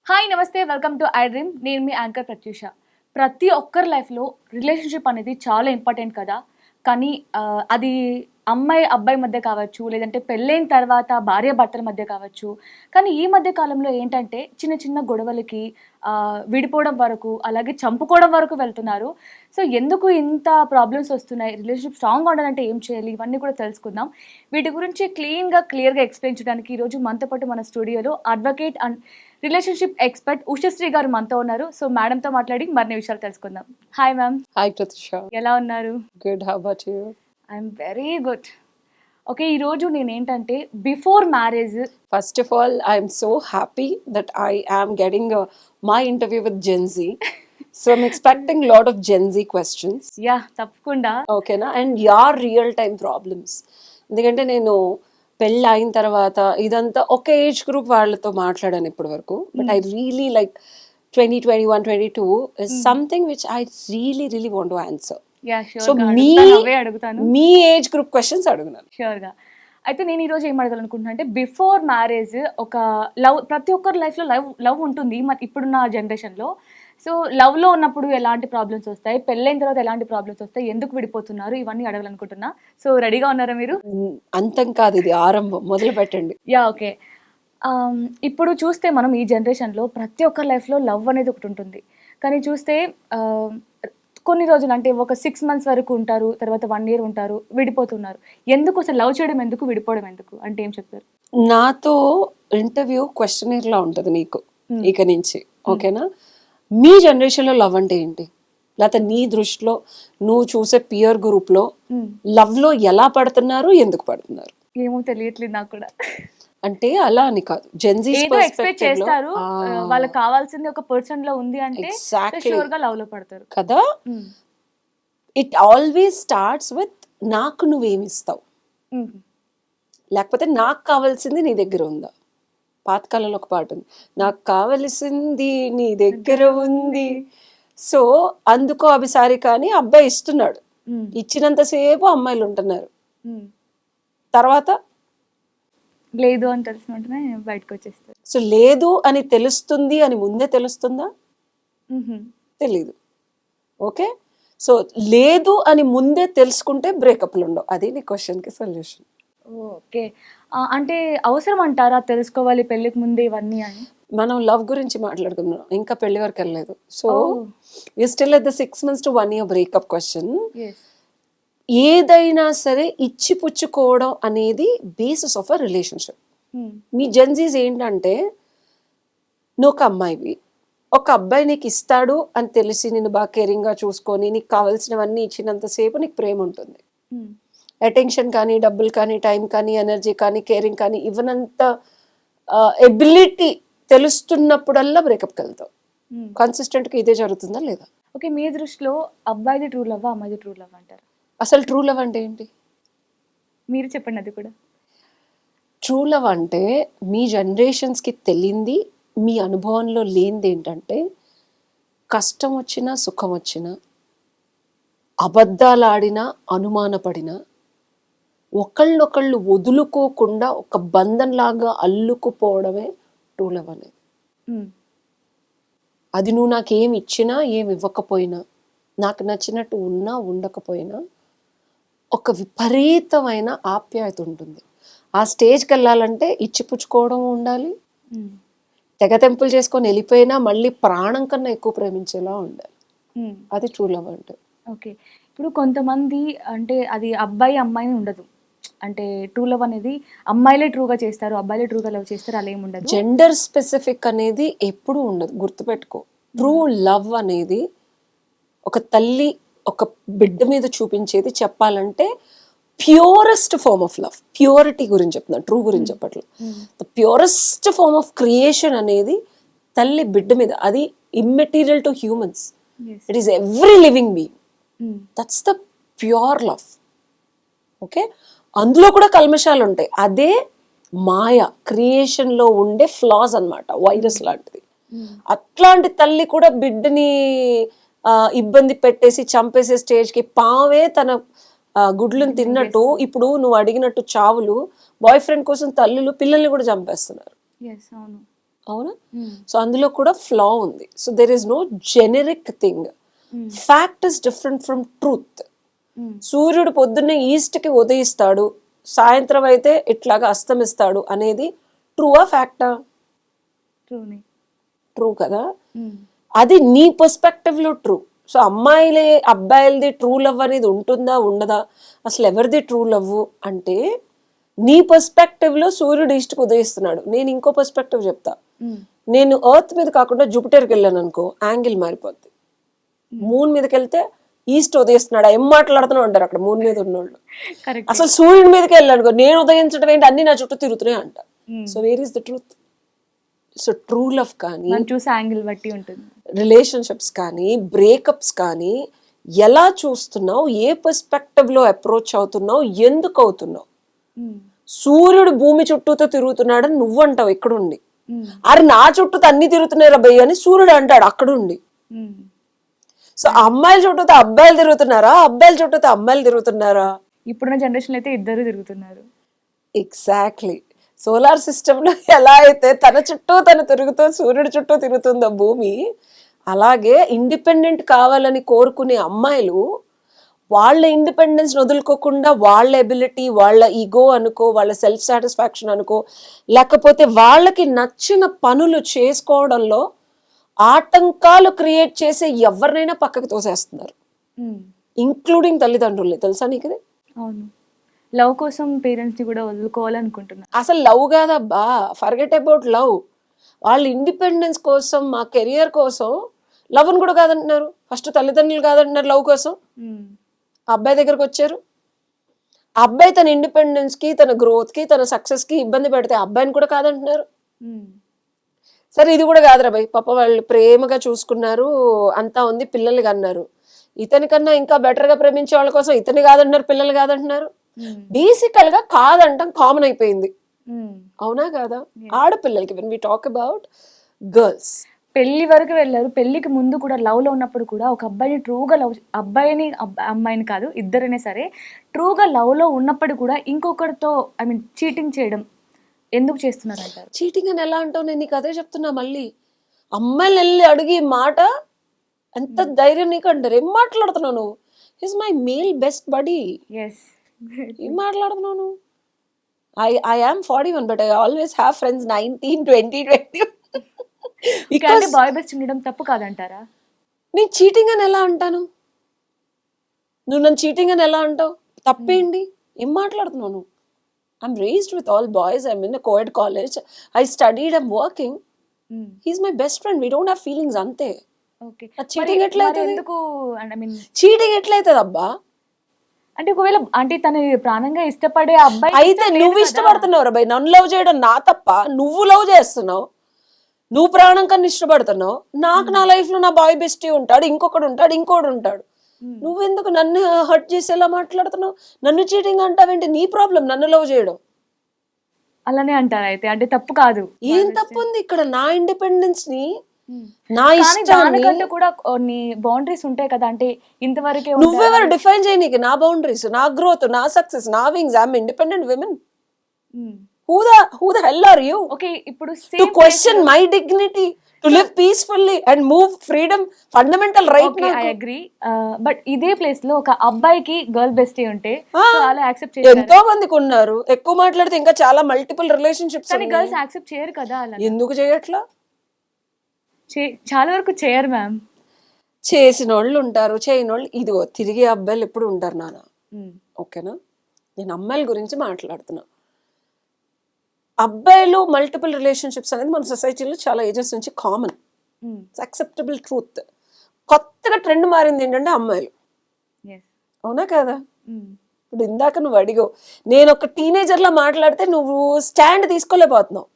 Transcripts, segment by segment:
Hi నమస్తే welcome to I dream. నేను మీ anchor Pratyusha. ప్రతి ఒక్కరి లైఫ్లో రిలేషన్షిప్ అనేది చాలా ఇంపార్టెంట్ కదా. కానీ అది అమ్మాయి అబ్బాయి మధ్య కావచ్చు, లేదంటే పెళ్ళైన తర్వాత భార్య భర్తల మధ్య కావచ్చు. కానీ ఈ మధ్య కాలంలో ఏంటంటే చిన్న చిన్న గొడవలకి విడిపోవడం వరకు, అలాగే చంపుకోవడం వరకు వెళ్తున్నారు. సో ఎందుకు ఇంత ప్రాబ్లమ్స్ వస్తున్నాయి, రిలేషన్షిప్ స్ట్రాంగ్గా ఉండాలంటే ఏం చేయాలి, ఇవన్నీ కూడా తెలుసుకుందాం. వీటి గురించి క్లియర్గా ఎక్స్ప్లెయిన్ చేయడానికి ఈరోజు మనతో పాటు మన స్టూడియోలో advocate and relationship expert Ushasri గారు మనతో ఉన్నారు. సో మేడంతో మాట్లాడి మరిన్ని విషయాలు తెలుసుకుందాం. Hi ma'am. హాయ్ ప్రతిషా. ఎలా ఉన్నారు? Good. How about you? I'm very good. Okay, ఈరోజు నేనేంటంటే before marriage. First of all I'm so happy that I am getting my interview with Gen Z. So I'm expecting lot of Gen Z questions. Yeah, తప్పకుండా. ఓకేనా? And యార్ real time problems. ఎందుకంటే నేను పెళ్ళి అయిన తర్వాత ఇదంతా ఒక ఏజ్ గ్రూప్ వాళ్ళతో మాట్లాడాను ఇప్పటి వరకు. But I really like 20, 21, 22 is something which I really want to answer. Yeah, so షూర్గా అడుగుతాను. మీ ఏజ్ గ్రూప్ క్వశ్చన్స్ అడుగున్నాను. షూర్గా. అయితే నేను ఈరోజు ఏం అడగాలనుకుంటున్నా అంటే బిఫోర్ మ్యారేజ్ ఒక లవ్, ప్రతి ఒక్కరి లైఫ్లో లవ్ ఉంటుంది ఇప్పుడున్న జనరేషన్లో. సో లవ్లో ఉన్నప్పుడు ఎలాంటి ప్రాబ్లమ్స్ వస్తాయి, పెళ్ళైన తర్వాత ఎలాంటి ప్రాబ్లమ్స్ వస్తాయి, ఎందుకు విడిపోతున్నారు, ఇవన్నీ అడగాలనుకుంటున్నా. సో రెడీగా ఉన్నారా మీరు? అంతం కాదు, ఇది ఆరంభం. మొదలు పెట్టండి. Yeah, okay. ఇప్పుడు చూస్తే మనం ఈ జనరేషన్లో ప్రతి ఒక్కరి లైఫ్లో లవ్ అనేది ఒకటి ఉంటుంది. కానీ చూస్తే కొన్ని రోజులు అంటే ఒక 6 months వరకు ఉంటారు, తర్వాత 1 year ఉంటారు, విడిపోతున్నారు. ఎందుకు అసలు లవ్ చేయడం ఎందుకు, విడిపోవడం ఎందుకు అంటే ఏం చెప్తారు? నాతో ఇంటర్వ్యూ క్వశ్చనర్ లా ఉంటది నీకు ఇక నుంచి. ఓకేనా? మీ జనరేషన్ లో లవ్ అంటే ఏంటి, లేకపోతే నీ దృష్టిలో నువ్వు చూసే పియర్ గ్రూప్ లో లవ్ లో ఎలా పడుతున్నారు, ఎందుకు పడుతున్నారు? ఏమో తెలియట్లేదు నాకు కూడా. అంటే అలా అని కాదు, జెన్జీ ఎక్స్పెక్ట్ చేస్తారు, వాళ్ళకి కావాల్సింది ఒక పర్సన్ లో ఉంది అంటే షూర్ గా లవ్ లో పడతారు కదా. ఇట్ ఆల్వేస్ స్టార్ట్స్ విత్ నాకు నువ్వేమిస్తావు, లేకపోతే నాకు కావాల్సింది నీ దగ్గర ఉందా. పాతకాలంలో ఒక పాట ఉంది, నాకు కావలసింది నీ దగ్గర ఉంది. సో అందుకో అభిసారి కానీ అబ్బాయి ఇస్తున్నాడు, ఇచ్చినంతసేపు అమ్మాయిలు ఉంటున్నారు, తర్వాత లేదు అని తెలిసిన వెంటనే బయటకు వచ్చేస్తారు. సో లేదు అని తెలుస్తుంది అని ముందే తెలుస్తుందా? తెలీదు. ఓకే, సో లేదు అని ముందే తెలుసుకుంటే బ్రేకప్లు ఉండవు. అది నీ క్వశ్చన్కి సొల్యూషన్. ఓకే, అంటే అవసరం అంటారా తెలుసుకోవాలి పెళ్ళికి ముందే ఇవన్నీ అని? మనం లవ్ గురించి మాట్లాడుకున్నాం, ఇంకా పెళ్లి వరకు వెళ్ళలేదు. So you still at the 6 months to 1 year breakup question. ఏదైనా సరే ఇచ్చిపుచ్చుకోవడం అనేది basis of a relationship. Me Gen Zs ఏంటంటే, నువ్వు ఒక అమ్మాయివి, ఒక అబ్బాయి నీకు ఇస్తాడు అని తెలిసి నేను బాగా కేరింగ్గా చూసుకొని నీకు కావాల్సినవన్నీ ఇచ్చినంతసేపు నీకు ప్రేమ ఉంటుంది. అటెన్షన్ కానీ, డబ్బులు కానీ, టైం కానీ, ఎనర్జీ కానీ, కేరింగ్ కానీ ఇవ్వనంత ఎబిలిటీ తెలుస్తున్నప్పుడల్లా బ్రేకప్కి వెళ్తావు. కన్సిస్టెంట్గా ఇదే జరుగుతుందా లేదా? ఓకే, మీ దృష్టిలో అబ్బాయిది ట్రూ లవ్, అమ్మాయిది ట్రూ లవ్ అంటారు? అసలు ట్రూ లవ్ అంటే ఏంటి మీరు చెప్పండి. అది కూడా ట్రూ లవ్ అంటే మీ జనరేషన్స్కి తెలియంది, మీ అనుభవంలో లేనిది ఏంటంటే, కష్టం వచ్చినా సుఖం వచ్చినా, అబద్ధాలు ఆడినా అనుమానపడినా, ఒకళ్ళనొకళ్ళు వదులుకోకుండా ఒక బంధంలాగా అల్లుకుపోవడమే ట్రూ లవ్ అనేది. అది నువ్వు నాకేమి ఇచ్చినా ఏమి ఇవ్వకపోయినా, నాకు నచ్చినట్టు ఉన్నా ఉండకపోయినా ఒక విపరీతమైన ఆప్యాయత ఉంటుంది. ఆ స్టేజ్కి వెళ్ళాలంటే ఇచ్చిపుచ్చుకోవడం ఉండాలి, తెగతెంపులు చేసుకొని వెళ్ళిపోయినా మళ్ళీ ప్రాణం కన్నా ఎక్కువ ప్రేమించేలా ఉండాలి. అది ట్రూ లవ్ అంటే. ఓకే, ఇప్పుడు కొంతమంది అంటే అది అబ్బాయి అమ్మాయిని ఉండదు, అంటే ట్రూ లవ్ అనేది అమ్మాయిలే ట్రూగా చేస్తారు, అబ్బాయిలే ట్రూగా లవ్ చేస్తారు, అలా ఏమి ఉండదు. జెండర్ స్పెసిఫిక్ అనేది ఎప్పుడూ ఉండదు, గుర్తుపెట్టుకో. ట్రూ లవ్ అనేది ఒక తల్లి ఒక బిడ్డ మీద చూపించేది. చెప్పాలంటే purest form of love, purity గురించి చెప్తున్నాను, ట్రూ గురించి చెప్పట్లేదు. The purest form of creation అనేది తల్లి బిడ్డ మీద. అది immaterial to humans, it is every living being. That's the pure love. Okay, అందులో కూడా కల్మషాలు ఉంటాయి, అదే మాయ క్రియేషన్లో ఉండే ఫ్లాస్ అన్నమాట, వైరస్ లాంటిది. అట్లాంటి తల్లి కూడా బిడ్డని ఇబ్బంది పెట్టేసి చంపేసే స్టేజ్కి, పావే తన గుడ్లను తిన్నట్టు ఇప్పుడు నువ్వు అడిగినట్టు చావులు, బాయ్ ఫ్రెండ్ కోసం తల్లులు పిల్లల్ని కూడా చంపేస్తున్నారు. అవునా? సో అందులో కూడా ఫ్లా ఉంది. So there is no generic thing. Fact is different from truth. సూర్యుడు పొద్దున్నే ఈస్ట్కి ఉదయిస్తాడు, సాయంత్రం అయితే ఇట్లాగా అస్తమిస్తాడు అనేది ట్రూవా ఫ్యాక్టా? ట్రూనే. ట్రూ కదా. అది నీ పర్స్పెక్టివ్లో ట్రూ. సో అమ్మాయిలే అబ్బాయిలది ట్రూ లవ్ అనేది ఉంటుందా ఉండదా, అసలు ఎవరిది ట్రూ లవ్ అంటే నీ పర్స్పెక్టివ్లో సూర్యుడు ఈస్ట్కి ఉదయిస్తున్నాడు. నేను ఇంకో పర్స్పెక్టివ్ చెప్తా. నేను ఎర్త్ మీద కాకుండా జూపిటర్కి వెళ్ళాను అనుకో, యాంగిల్ మారిపోద్ది. మూన్ మీదకి వెళ్తే ఈస్ట్ ఉదయిస్తున్నాడు, ఏం మాట్లాడుతూనే ఉంటారు అక్కడ మూన్ మీద ఉన్నోళ్ళు. కరెక్ట్. అసలు సూర్యుడి మీదకి వెళ్ళాను నేను ఉదయించడం ఏంటి, అన్ని నా చుట్టూ తిరుగుతున్నాయి అంట. So where is the truth? So true love కానీ, మనం చూసే యాంగిల్ బట్టి ఉంటుంది. రిలేషన్షిప్స్ కానీ, బ్రేకప్స్ కానీ ఎలా చూస్తున్నావు, ఏ పర్స్పెక్టివ్లో అప్రోచ్ అవుతున్నావు, ఎందుకు అవుతున్నావు. సూర్యుడు భూమి చుట్టూతో తిరుగుతున్నాడని నువ్వు అంటావు ఇక్కడుండి, అరే నా చుట్టూతో అన్ని తిరుగుతున్నాయి రా భయ్య అని సూర్యుడు అంటాడు అక్కడుండి. సో అమ్మాయిల చుట్టూతో అబ్బాయిలు తిరుగుతున్నారా, అబ్బాయిల చుట్టూతో అమ్మాయిలు తిరుగుతున్నారా? ఇప్పుడున్న జనరేషన్ అయితే ఇద్దరు తిరుగుతున్నారు. ఎగ్జాక్ట్లీ. సోలార్ సిస్టంలో ఎలా అయితే తన చుట్టూ తను తిరుగుతూ సూర్యుడి చుట్టూ తిరుగుతుందో భూమి, అలాగే ఇండిపెండెంట్ కావాలని కోరుకునే అమ్మాయిలు వాళ్ళ ఇండిపెండెన్స్ వదులుకోకుండా వాళ్ళ ఎబిలిటీ, వాళ్ళ ఈగో అనుకో, వాళ్ళ సెల్ఫ్ సాటిస్ఫాక్షన్ అనుకో, లేకపోతే వాళ్ళకి నచ్చిన పనులు చేసుకోవడంలో ఆటంకాలు క్రియేట్ చేసే ఎవరినైనా పక్కకు తోసేస్తున్నారు, ఇంక్లూడింగ్ తల్లిదండ్రుల్ని. తెలుసా నీకు ఇది? అవును. లవ్ కోసం పేరెంట్స్ని కూడా వదులుకోవాలనుకుంటున్నారు. అసలు లవ్ కాదబ్బా, ఫర్గెట్ అబౌట్ లవ్. వాళ్ళ ఇండిపెండెన్స్ కోసం, మా కెరియర్ కోసం లవ్ని కూడా కాదంటున్నారు. ఫస్ట్ తల్లిదండ్రులు కాదంటున్నారు లవ్ కోసం. అబ్బాయి దగ్గరకు వచ్చారు, అబ్బాయి తన ఇండిపెండెన్స్కి, తన గ్రోత్కి, తన సక్సెస్కి ఇబ్బంది పెడితే అబ్బాయిని కూడా కాదంటున్నారు. సరే ఇది కూడా కాదురా భయ్, పాప వాళ్ళు ప్రేమగా చూసుకున్నారు, అంతా ఉంది, పిల్లలు కన్నారు. ఇతనికన్నా ఇంకా బెటర్గా ప్రేమించే వాళ్ళ కోసం ఇతని కాదంటున్నారు, పిల్లలు కాదంటున్నారు. బేసికల్ గా కాదంటాం కామన్ అయిపోయింది. అవునా కాదా? ఆడపిల్లలకి when we talk about girls, పెళ్లి వరకు వెళ్ళారు. పెళ్లికి ముందు కూడా లవ్ లో ఉన్నప్పుడు కూడా ఒక అబ్బాయిని ట్రూగా లవ్, అమ్మాయిని కాదు ఇద్దరైనా సరే ట్రూగా లవ్ లో ఉన్నప్పుడు కూడా ఇంకొకరితో ఐ మీన్ చీటింగ్ చేయడం ఎందుకు చేస్తున్నారు అంటారు? చీటింగ్ అని ఎలా అంటావు? నేను నీకు అదే చెప్తున్నా. మళ్ళీ అమ్మాయిలు వెళ్ళి అడిగి మాట ఎంత ధైర్యం నీకు అంటారు. ఏం మాట్లాడుతున్నావు నువ్వు? He's my male best buddy. ఏం మాట్లాడుతున్నావు నువ్వు? I am 41 but I always have friends 19, 20, 20. because boy best ఉండడం తప్పు కాదంటారా? నేను చీటింగ్ అని ఎలా అంటాను? నువ్వు నన్ను చీటింగ్ అని ఎలా అంటావు? తప్పేంటి? ఏం మాట్లాడుతున్నావు నువ్వు? I'm raised with all boys. I'm in a co-ed college. I studied. I'm working. He's my best friend. We don't have feelings ante. Okay. Cheating ఎట్లయితే? ఎందుకు ఐ మీన్ చీటింగ్ ఎట్లయితుంది అబ్బా? అంటే ఒకవేళ అంటే తను ప్రాణంగా ఇష్టపడే అబ్బాయి అయితే నువ్వు ఇష్టపడుతున్నావు రా భయ్, నన్ను లవ్ చేయడం నా తప్ప? నువ్వు లవ్ చేస్తున్నావు, నువ్వు ప్రాణం కన్నా ఇష్టపడుతున్నావు. నాకు నా లైఫ్ లో నా బాయ్ బెస్టీ ఉంటాడు, ఇంకొకడు ఉంటాడు, ఇంకోడు ఉంటాడు. నువ్వెందుకు నన్ను హర్ట్ చేసేలా మాట్లాడుతున్నావు? నన్ను చీటింగ్ అంటావేంటి? నీ ప్రాబ్లం నన్ను లవ్ చేయడం. అలానే అంటారు అయితే, అంటే తప్పు కాదు. ఏం తప్పు ఉంది ఇక్కడ? నా ఇండిపెండెన్స్ ని, నా ఇష్టాన్ని కూడా కొన్ని బౌండరీస్ ఉంటాయి కదా. అంటే ఇంతవరకే నువ్వెవరు డిఫైన్ చేయనీకి నా బౌండరీస్, నా గ్రోత్, నా సక్సెస్, నా wings? I'm independent women. Who the hell are you? Okay, ఇప్పుడు to question my dignity, to live peacefully and move freedom, fundamental right. Okay, I agree. But ఇదే ప్లేస్ లో ఒక అబ్బాయికి గర్ల్ బెస్టీ ఉంటే చాలా accept చేస్తారు. ఎంతో మందికి ఉన్నారు. ఎక్కువ మాట్లాడితే ఇంకా చాలా మల్టిపుల్ రిలేషన్షిప్స్. కానీ గర్ల్స్ యాక్సెప్ట్ చేయరు కదా. అలా ఎందుకు చేయట్లా? చాలా వరకు చేయరు మ్యామ్. చేసిన వాళ్ళు ఉంటారు, చేయని వాళ్ళు. ఇదిగో తిరిగే అబ్బాయిలు ఎప్పుడు ఉంటారు నాన్న. ఓకేనా? నేను అమ్మాయిల గురించి మాట్లాడుతున్నా. అబ్బాయిలు మల్టిపుల్ రిలేషన్షిప్స్ అనేది మన సొసైటీలో చాలా ఏజెస్ నుంచి కామన్, అక్సెప్టబుల్ ట్రూత్. కొత్తగా ట్రెండ్ మారింది ఏంటంటే అమ్మాయిలు. అవునా కదా? ఇప్పుడు ఇందాక నువ్వు అడిగావు, నేను ఒక టీనేజర్లా మాట్లాడితే నువ్వు stand తీసుకోలేకపోతున్నావు.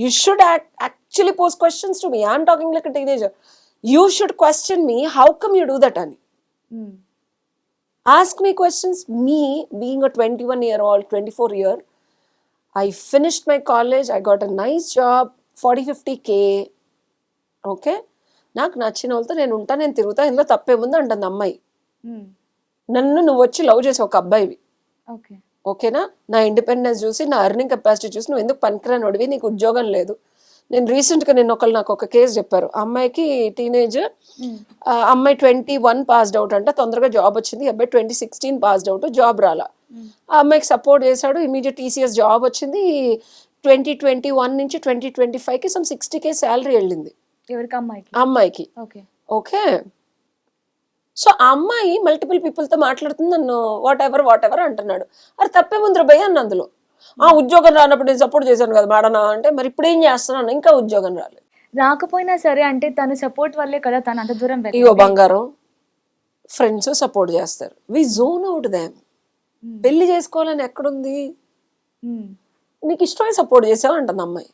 You should actually pose questions to me. I'm talking like a teenager. You should question me. How come you do that, Ani? Ask me questions. Me, being a 21-year-old, 24-year, I finished my college. I got a nice job, 40-50K. Okay? నాకు నచ్చిన వాళ్ళతో నేను ఉంటా, నేను తిరుగుతా, ఇందులో తప్పేముంది అంటుంది అమ్మాయి. నన్ను నువ్వు వచ్చి లవ్ చేసి ఒక అబ్బాయివి. ఓకేనా? నా ఇండిపెండెన్స్ చూసి, నా ఎర్నింగ్ కెపాసిటీ చూసి నువ్వు ఎందుకు పనికిరానోడివి, నీకు ఉద్యోగం లేదు, నేను రీసెంట్గా నాకు ఒక కేసు చెప్పారు. ఆ అమ్మాయికి టీనేజ్, అమ్మాయి 21 పాస్డ్ అవుట్ అంట, తొందరగా జాబ్ వచ్చింది. అబ్బాయి 2016 పాస్డ్ అవుట్, జాబ్ రాలా. ఆ అమ్మాయికి సపోర్ట్ చేశాడు, ఇమీడియట్ TCS జాబ్ వచ్చింది. 2021 నుంచి 2025కి సమ్ 60K శాలరీ వెళ్ళింది ఎవరికి? అమ్మాయికి. అమ్మాయికి. ఓకే. ఓకే, సో ఆ అమ్మాయి మల్టిపుల్ పీపుల్తో మాట్లాడుతుంది, నన్ను వాట్ ఎవర్ అంటున్నాడు. అరే తప్పే ముందర భయ అన్న అందులో. ఉద్యోగం రానప్పుడు నేను సపోర్ట్ చేశాను కదా మేడం అంటే, మరి ఇప్పుడు ఏం చేస్తున్నాను, ఇంకా ఉద్యోగం రాలేదు. రాకపోయినా సరే అంటే తన సపోర్ట్ వల్లే కదా తను అంత దూరం ఇగో బంగారం, ఫ్రెండ్స్ సపోర్ట్ చేస్తారు, వి జోన్ అవుట్ దామ్. పెళ్లి చేసుకోవాలని ఎక్కడుంది, నీకు ఇష్టమై సపోర్ట్ చేసావు అంటుంది అమ్మాయి.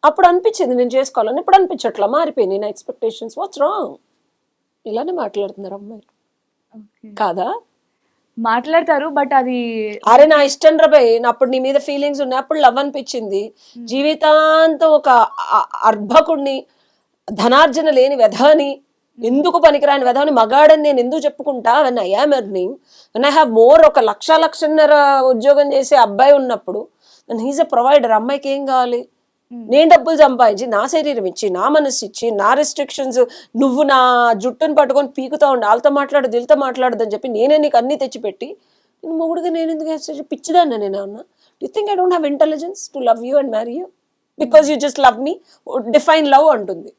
అప్పుడు అనిపించింది నేను చేసుకోవాలని, ఇప్పుడు అనిపించట్లా, మారిపోయింది నా ఎక్స్పెక్టేషన్స్. What's wrong? ఇలానే మాట్లాడుతున్నారు అమ్మాయి కాదా? మాట్లాడతారు, బట్ అది అరే నా ఇష్టం రాబాయ్, అప్పుడు నీ మీద ఫీలింగ్స్ ఉన్నాయి, అప్పుడు లవ్ అనిపించింది. జీవితాంతం ఒక అర్భకుడిని, ధనార్జన లేని వెధని, ఎందుకు పనికిరాని వెధని మగాడని నేను ఎందుకు చెప్పుకుంటా? When I am earning, when I have more, ఒక 1,00,000 ఉద్యోగం చేసే అబ్బాయి ఉన్నప్పుడు, హీజ్ ఎ ప్రొవైడర్. అమ్మాయికి ఏం కావాలి? నేను డబ్బులు సంపాదించి, నా శరీరం ఇచ్చి, నా మనసు ఇచ్చి, నా రెస్ట్రిక్షన్స్, నువ్వు నా జుట్టును పట్టుకొని పీకుతా ఉండి, వాళ్ళతో మాట్లాడు దీళ్ళతో మాట్లాడదని చెప్పి నేనే నీకు అన్ని తెచ్చిపెట్టి, నేను మొగుడుగా నేను ఎందుకు పిచ్చిదాన్నా? నేను అన్నా, you think I don't have intelligence to love you and marry you because you just love me? Define love అంటుంది.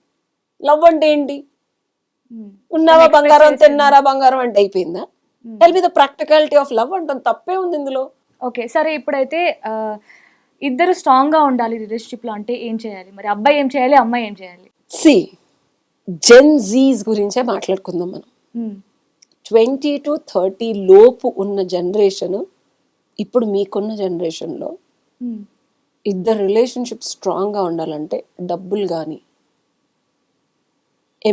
లవ్ అంటే ఏంటి? ఉన్నావా బంగారం, తిన్నారా బంగారం అంటే అయిపోయిందా? Tell me the practicality of love అంటుంది. తప్పే ఉంది ఇందులో. ఓకే సరే, ఇప్పుడైతే ఇద్దరు స్ట్రాంగ్ గా ఉండాలి రిలేషన్షిప్ లో అంటే ఏం చేయాలి మరి? అబ్బాయి ఏం చేయాలి, అమ్మాయి ఏం చేయాలి? సి, జెన్ జీస్ గురించే మాట్లాడుకుందాం మనం. 20 to 30 లోపు ఉన్న జనరేషన్, ఇప్పుడు మీకున్న జనరేషన్లో ఇద్దరు రిలేషన్షిప్ స్ట్రాంగ్గా ఉండాలంటే డబ్బులు కానీ,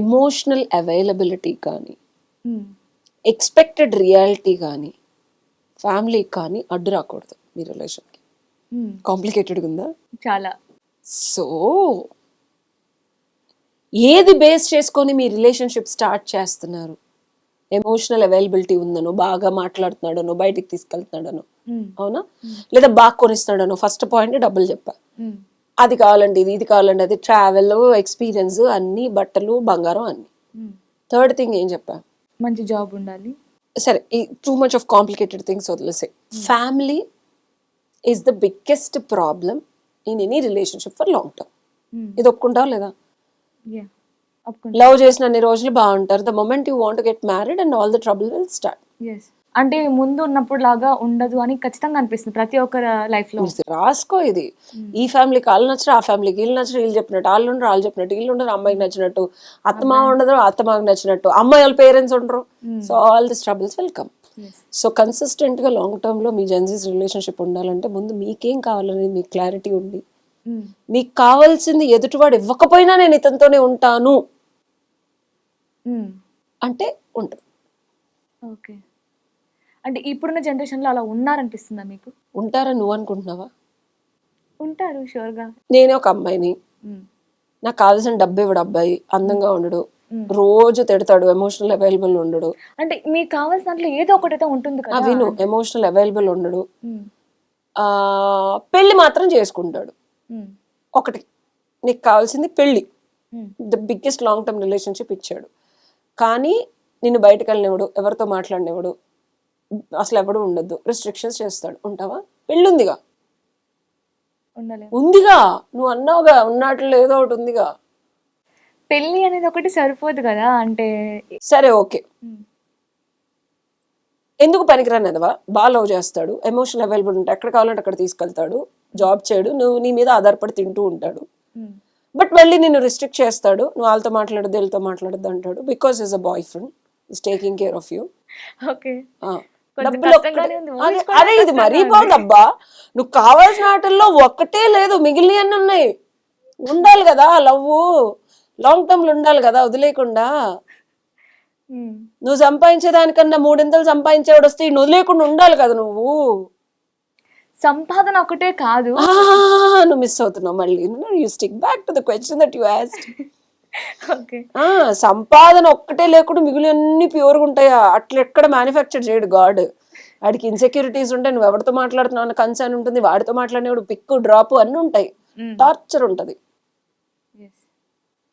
ఎమోషనల్ అవైలబిలిటీ కానీ, ఎక్స్పెక్టెడ్ రియాలిటీ కానీ, ఫ్యామిలీకి కానీ అడ్డు రాకూడదు మీ రిలేషన్కి. కాంప్లికేటెడ్గా ఉందా? చాలా. సో ఏది బేస్ చేసుకొని మీ రిలేషన్షిప్ స్టార్ట్ చేస్తున్నారు? ఎమోషనల్ అవైలబిలిటీ ఉందనో, బాగా మాట్లాడుతున్నాడనో, బయటికి తీసుకెళ్తున్నాడనో, అవునా? లేదా బాగా కొనిస్తున్నాడనో. ఫస్ట్ పాయింట్ డబ్బులు చెప్పా, అది కావాలండి ఇది కావాలండి అది, ట్రావెల్ ఎక్స్పీరియన్స్ అన్ని, బట్టలు బంగారం అన్ని. థర్డ్ థింగ్ ఏం చెప్పా? మంచి జాబ్ ఉండాలి. సరే, ఈ too much of complicated things వదిలేసే. Family is the biggest problem in any relationship for long term. ఇది ఒప్పుకుంటావా లేదా? లవ్ చేసిన అన్ని రోజులు బాగుంటారు, the moment you want get married and all the trouble will start. అంటే ముందు ఉన్నప్పుడు లాగా ఉండదు అని ఖచ్చితంగా అనిపిస్తుంది ప్రతి ఒక్కరి లైఫ్ లో. రాసుకో ఇది. ఈ ఫ్యామిలీకి వాళ్ళు నచ్చరు, ఆ ఫ్యామిలీకి వీళ్ళు నచ్చరు, వీళ్ళు చెప్పినట్టు వాళ్ళు ఉండరు, వాళ్ళు చెప్పినట్టు వీళ్ళు ఉండరు, అమ్మాయికి నచ్చినట్టు అత్తమామ ఉండదు, అత్తమాకి నచ్చినట్టు అమ్మాయి వాళ్ళ పేరెంట్స్ ఉండరు. So all this troubles will come. So consistent గా లాంగ్ టర్మ్ లో మీ జెన్జీస్ రిలేషన్షిప్ ఉండాలంటే ముందు మీకేం కావాలనేది మీకు క్లారిటీ ఉండి, మీకు కావాల్సింది ఎదుటివాడు ఇవ్వకపోయినా నేను ఇతనితోనే ఉంటాను అంటే ఉంటుంది. ఓకే, అంటే ఇప్పుడున్న జనరేషన్ లో అలా ఉన్నారనిపిస్తుందా మీకు? ఉంటారని నువ్వు అనుకుంటున్నావా? ఉంటారు షూర్ గా. నేనే ఒక అమ్మాయిని, నాకు కావాల్సిన డబ్బు ఇవ్వడు అబ్బాయి, అందంగా ఉండడు, రోజు తిడతాడు, ఎమోషనల్ అవైలబుల్ ఉండడు. అంటే మీకు కావాల్సిన దాంట్లో ఏదో ఒకటైతే ఉంటుంది కదా. విను, ఎమోషనల్ అవైలబుల్ ఉండడు, పెళ్లి మాత్రం చేసుకుంటాడు. ఒకటి, నీకు కావాల్సింది పెళ్లి, the biggest long term relationship ఇచ్చాడు. కానీ నిన్ను బయటకు వెళ్ళనివ్వడు, ఎవరితో మాట్లాడినివ్వడు, అసలు ఎవడు ఉండద్దు, రెస్ట్రిక్షన్స్ చేస్తాడు. ఉంటావా? పెళ్ళి ఉందిగా, ఉందిగా, నువ్వు అన్నావుగా ఉన్నట్లు ఏదో ఒకటి ఉందిగా. పెళ్లి అనేది ఒకటి సరిపోదు కదా. అంటే సరే ఓకే, ఎందుకు పనికిరాని అదవా? బాగా లవ్ చేస్తాడు, ఎమోషనల్ అవైలబుల్ ఉంటాడు, ఎక్కడ కావాలంటే అక్కడ తీసుకెళ్తాడు, జాబ్ చేయడు, నువ్వు నీ మీద ఆధారపడి తింటూ ఉంటాడు. బట్ మళ్ళీ నిన్ను రిస్ట్రిక్ట్ చేస్తాడు, నువ్వు వాళ్ళతో మాట్లాడద్దు వీళ్ళతో మాట్లాడద్దు అంటాడు, because is a boy friend is taking care of you. అరే ఇది మరీ బాగుందబ్బా, నువ్వు కావాల్సిన ఆటల్లో ఒక్కటే లేదు, మిగిలిన అన్ని ఉన్నాయి. ఉండాలి కదా లవ్, లాంగ్ టర్మ్ లో ఉండాలి కదా, వదిలేకుండా. నువ్వు సంపాదించేదానికన్నా 3 సంపాదించేవాడు వస్తే వదిలేకుండా ఉండాలి కదా. నువ్వు సంపాదన ఒకటే కాదు, నువ్వు మిస్ అవుతున్నావు మళ్ళీ. You stick back to the question that you asked. సంపాదన ఒక్కటే లేకుండా మిగిలిన ప్యూర్గా ఉంటాయా? అట్లా ఎక్కడ మ్యానుఫ్యాక్చర్ చేయడు గాడ్. వాడికి ఇన్సెక్యూరిటీస్ ఉంటాయి, నువ్వు ఎవరితో మాట్లాడుతున్నావు అన్న కన్సర్న్ ఉంటుంది, వాడితో మాట్లాడినప్పుడు పిక్ డ్రాప్ అన్నీ ఉంటాయి. టార్చర్ ఉంటది.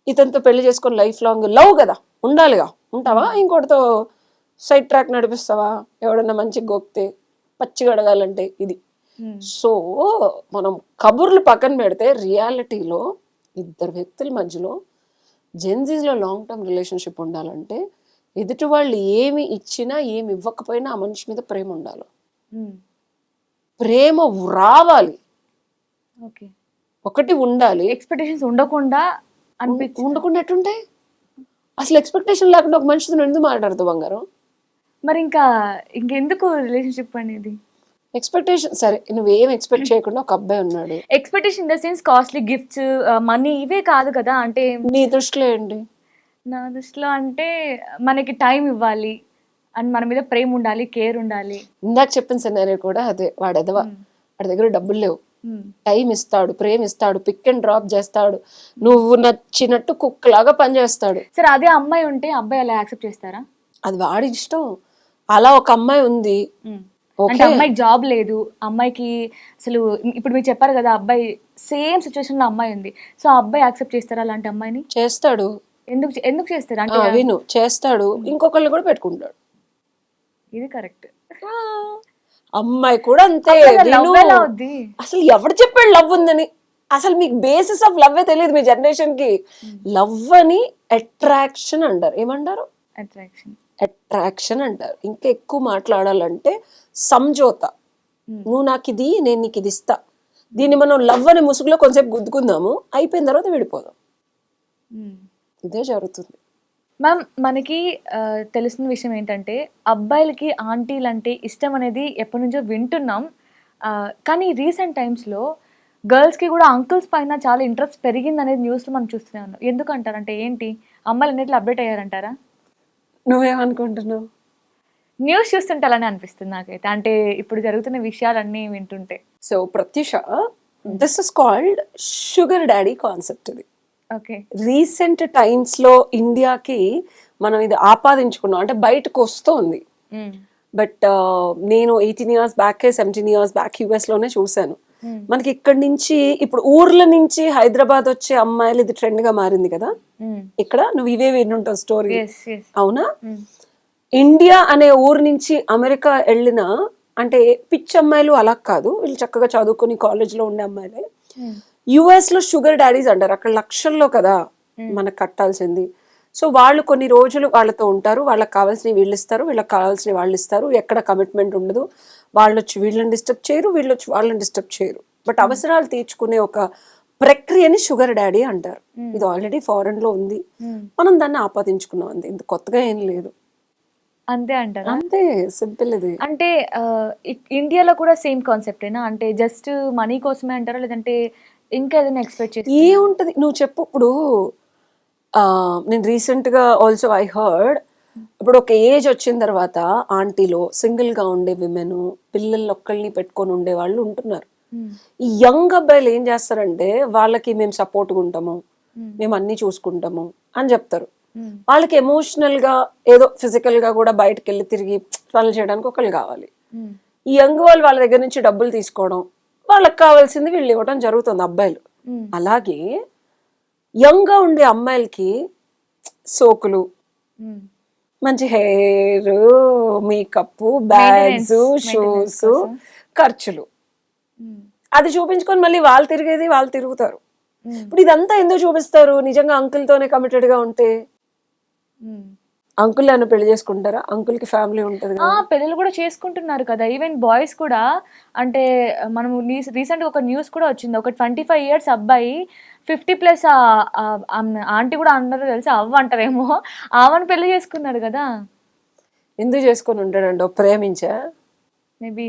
ఇతనితో పెళ్లి చేసుకొని లైఫ్ లాంగ్ లవ్ కదా, ఉండాలిగా, ఉంటావా? ఇంకోటితో సైడ్ ట్రాక్ నడిపిస్తావా? ఎవడన్నా మంచి గోక్తే పచ్చిగా అడగాలంటే ఇది. సో మనం కబుర్లు పక్కన పెడితే రియాలిటీలో ఇద్దరు వ్యక్తుల మధ్యలో జెన్జీస్లో లాంగ్ టర్మ్ రిలేషన్షిప్ ఉండాలంటే ఎదుటి వాళ్ళు ఏమి ఇచ్చినా ఏమి ఇవ్వకపోయినా ఆ మనిషి మీద ప్రేమ ఉండాలి. ప్రేమ రావాలి, ఓకే, ఒకటి ఉండాలి. ఎక్స్పెక్టేషన్స్ ఉండకుండా ఉండకుండా ఎట్టుంటే అసలు ఎక్స్పెక్టేషన్ లేకుండా ఒక మనిషితో నువ్వు ఎందుకు మాట్లాడుతావు బంగారం? మరి ఇంకెందుకు రిలేషన్షిప్ అనేది? ఎక్స్పెక్టేషన్ సరే, నువ్వేం ఎక్స్పెక్ట్ చేయకుండా ఒక అబ్బాయి ఉన్నాడు. Expectation in the sense costly gifts, money ఇవే కాదు కదా. అంటే నీ దృష్టిలో ఏంటి? నా దృష్టిలో అంటే మనకి టైం ఇవ్వాలి అండ్ మన మీద ప్రేమ ఉండాలి, కేర్ ఉండాలి. ఇందాక చెప్పిన సినారియో కూడా అదే. వాడు ఎదవా, వాడి దగ్గర డబ్బులు లేవు, టైం ఇస్తాడు, ప్రేమ ఇస్తాడు, పిక్ అండ్ డ్రాప్ చేస్తాడు, నువ్వు నచ్చినట్టు కుక్ లాగా పనిచేస్తాడు. సరే అదే అమ్మాయి ఉంటే అబ్బాయి అలా యాక్సెప్ట్ చేస్తారా? అది వాడి ఇష్టం. అలా ఒక అమ్మాయి ఉంది, అంటే అమ్మాయికి జాబ్ లేదు, అమ్మాయికి అసలు ఇప్పుడు మీరు చెప్పారు కదా అబ్బాయి సేమ్ సిచ్యువేషన్ లో అమ్మాయి ఉంది, సో ఆ అబ్బాయి యాక్సెప్ట్ చేస్తారా అలాంటి అమ్మాయిని? చేస్తాడు. ఎందుకు చేస్తారు అంటే విను, చేస్తాడు, ఇంకొకళ్ళు కూడా పెట్టుకుంటాడు. ఇది కరెక్ట్. అమ్మాయి కూడా అంతే. అసలు ఎవరు చెప్పాడు లవ్ ఉందని? అసలు మీకు బేసిస్ ఆఫ్ లవ్ తెలియదు మీ జనరేషన్ కి. లవ్ అని అట్రాక్షన్ అంటారు. ఏమంటారు? అట్రాక్షన్ అంటారు. ఇంకా ఎక్కువ మాట్లాడాలంటే సంజోత. నువ్వు నాకు ఇది, నేను నీకు ఇది ఇస్తా, దీన్ని మనం లవ్ అనే ముసుగులో కొంచెంసేపు గుద్దుకుందాము, అయిపోయిన తర్వాత విడిపోదాం. ఇదే జరుగుతుంది. మ్యామ్ మనకి తెలిసిన విషయం ఏంటంటే అబ్బాయిలకి ఆంటీలు అంటే ఇష్టం అనేది ఎప్పటి నుంచో వింటున్నాం, కానీ రీసెంట్ టైమ్స్లో గర్ల్స్కి కూడా అంకుల్స్ పైన చాలా ఇంట్రెస్ట్ పెరిగింది అనేది న్యూస్లో మనం చూస్తూనే ఉన్నాం. ఎందుకు అంటారంటే ఏంటి, అమ్మాయిలు అన్నిట్లో అప్డేట్ అయ్యారంటారా? నువ్వేమనుకుంటున్నావు? న్యూస్ చూస్తుంటే అలానే అనిపిస్తుంది నాకైతే, అంటే ఇప్పుడు జరుగుతున్న విషయాలన్నీ వింటుంటే. So Pratyusha, this is called sugar daddy concept. ఇది ఓకే, రీసెంట్ టైమ్స్ లో ఇండియాకి మనం ఇది ఆపాదించుకున్నాం, అంటే బయటకు వస్తుంది. బట్ నేను 18 years back 17 years back US లోనే చూసాను. మనకి ఇక్కడి నుంచి ఇప్పుడు ఊర్ల నుంచి హైదరాబాద్ వచ్చే అమ్మాయిలు ఇది ట్రెండ్ గా మారింది కదా. ఇక్కడ నువ్వు ఇవే వినుంటావు స్టోరీ, అవునా? ఇండియా అనే ఊరు నుంచి అమెరికా వెళ్ళిన అంటే పిచ్చి అమ్మాయిలు అలా కాదు, వీళ్ళు చక్కగా చదువుకుని కాలేజ్ లో ఉండే అమ్మాయిలే యుఎస్ లో షుగర్ డాడీస్ అంటారు. అక్కడ లక్షల్లో కదా మనకు కట్టాల్సింది. సో వాళ్ళు కొన్ని రోజులు వాళ్ళతో ఉంటారు, వాళ్ళకి కావాల్సినవి వీళ్ళు ఇస్తారు, వీళ్ళకి కావాల్సినవి వాళ్ళు ఇస్తారు, ఎక్కడ కమిట్మెంట్ ఉండదు. వాళ్ళు వచ్చి వీళ్ళని డిస్టర్బ్ చేయరు, వీళ్ళు వచ్చి వాళ్ళని డిస్టర్బ్ చేయరు. బట్ అవసరాలు తీర్చుకునే ఒక ప్రక్రియని షుగర్ డాడీ అంటారు. ఇది ఆల్రెడీ ఫారెన్ లో ఉంది, మనం దాన్ని ఆపాదించుకున్నాం, అంతే, ఇంత కొత్తగా ఏం లేదు. అంతే అంటారు, అంతే సింపుల్. ఇది అంటే ఇండియాలో కూడా సేమ్ కాన్సెప్టేనా? అంటే జస్ట్ మనీ కోసమే అంటారా, లేదంటే ఇంకా ఏదైనా ఎక్స్పెక్ట్ చేసి ఏముంటది? నువ్వు చెప్పు. ఇప్పుడు నేను రీసెంట్గా ఆల్సో ఐ హర్డ్, ఇప్పుడు ఒక ఏజ్ వచ్చిన తర్వాత ఆంటీలో సింగిల్ గా ఉండే విమెన్, పిల్లలు ఒక్కళ్ళని పెట్టుకొని ఉండే వాళ్ళు ఉంటున్నారు. ఈ యంగ్ అబ్బాయిలు ఏం చేస్తారంటే వాళ్ళకి మేము సపోర్ట్గా ఉంటాము, మేము అన్ని చూసుకుంటాము అని చెప్తారు. వాళ్ళకి ఎమోషనల్ గా ఏదో ఫిజికల్ గా కూడా బయటకు వెళ్ళి తిరిగి పనులు చేయడానికి ఒకళ్ళు కావాలి. ఈ యంగ్ వాళ్ళు వాళ్ళ దగ్గర నుంచి డబ్బులు తీసుకోవడం, వాళ్ళకి కావాల్సింది వీళ్ళు ఇవ్వడం జరుగుతుంది అబ్బాయిలు. అలాగే యంగ్ గా ఉండే అమ్మాయిలకి సోకులు, మంచి హెయిర్, మేకప్, బ్యాగ్స్, షూస్, ఖర్చులు, అది చూపించుకొని మళ్ళీ వాళ్ళు తిరుగుతారు. ఇప్పుడు ఇదంతా ఎందుకు చూపిస్తారు? నిజంగా అంకుల్ తోనే కమిటెడ్ గా ఉంటే అంకుల్ నన్ను పెళ్లి చేసుకుంటారా? అంకుల్ కి ఫ్యామిలీ ఉంటది కదా. పెళ్ళిళ్ళు కూడా చేసుకుంటున్నారు కదా, ఈవెన్ బాయ్స్ కూడా. అంటే మనం రీసెంట్ ఒక న్యూస్ కూడా వచ్చింది, ఒక 25 years అబ్బాయి 50+ ఆంటీ కూడా అందరూ తెలిసి అవ్వ అంటారేమో, ఆమెను పెళ్లి చేసుకున్నాడు కదా. ఎందుకు చేసుకొని ఉంటాడండి? ప్రేమించా? మేబీ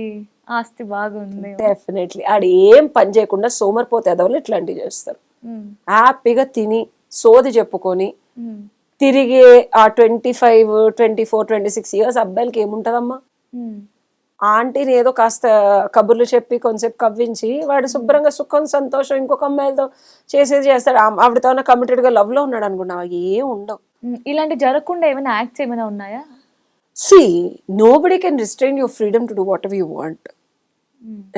ఆస్తి బాగుంది. డెఫినెట్లీ. ఆడు ఏం పని చేయకుండా సోమరిపోతే ఎదవలు ఇట్లాంటివి చేస్తారు. హ్యాపీగా తిని సోది చెప్పుకొని తిరిగే ఆ 25, 24, 26 years అబ్బాయిలకి ఏముంటదమ్మా? ఆంటీని ఏదో కాస్త కబుర్లు చెప్పి కొంచెంసేపు కవ్వించి వాడు శుభ్రంగా సుఖం సంతోషం ఇంకొక అమ్మాయిలతో చేస్తాడు. ఆవిడతో కమిటెడ్ గా లవ్ లో ఉన్నాడు అనుకున్నావా? ఏం ఉండవు. ఇలాంటి జరగకుండా ఏమైనా యాక్ట్స్ ఏమైనా ఉన్నాయా? See, nobody can restrain your freedom to do whatever you want.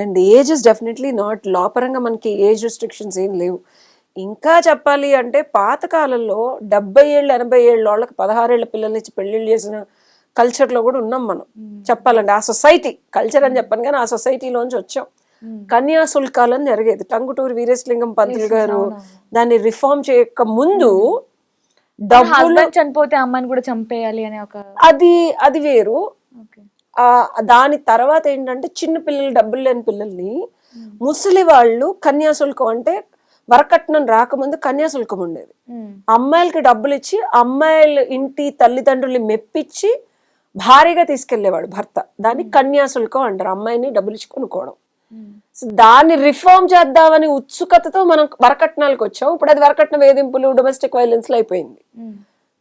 And age is definitely not, law పరంగా మనకి ఏజ్ రిస్ట్రిక్షన్స్ ఏం లేవు. ఇంకా చెప్పాలి అంటే పాతకాలంలో 70 ఏళ్ళు 80 ఏళ్ళ వాళ్ళకి 16 ఏళ్ళ పిల్లల్ని ఇచ్చి పెళ్లిళ్ళు చేసిన కల్చర్లో కూడా ఉన్నాం మనం. చెప్పాలంటే ఆ సొసైటీ కల్చర్ అని చెప్పాను కానీ ఆ సొసైటీలోంచి వచ్చాం. కన్యాశుల్కాలని జరిగేది. టంగుటూరి వీరేశలింగం పంతులు గారు దాన్ని రిఫార్మ్ చేయక ముందు డబ్బులు హస్బెండ్ చనిపోతే అమ్మాయిని కూడా చంపేయాలి అనే ఒక అది వేరు. దాని తర్వాత ఏంటంటే చిన్న పిల్లలు, డబ్బులు లేని పిల్లల్ని ముసలి వాళ్ళు కన్యాశుల్కం అంటే వరకట్నం రాకముందు కన్యాశుల్కం ఉండేది. అమ్మాయిలకి డబ్బులు ఇచ్చి అమ్మాయిల ఇంటి తల్లిదండ్రుల్ని మెప్పించి భారీగా తీసుకెళ్లేవాడు భర్త. దాన్ని కన్యాశుల్కం అంటారు, అమ్మాయిని డబ్బులు ఇచ్చి కొనుక్కోవడం. దాన్ని రిఫార్మ్ చేద్దామని ఉత్సుకతతో మనం వరకట్నాలకు వచ్చాం. ఇప్పుడు అది వరకట్న వేధింపులు, డొమెస్టిక్ వైలెన్స్ లో అయిపోయింది.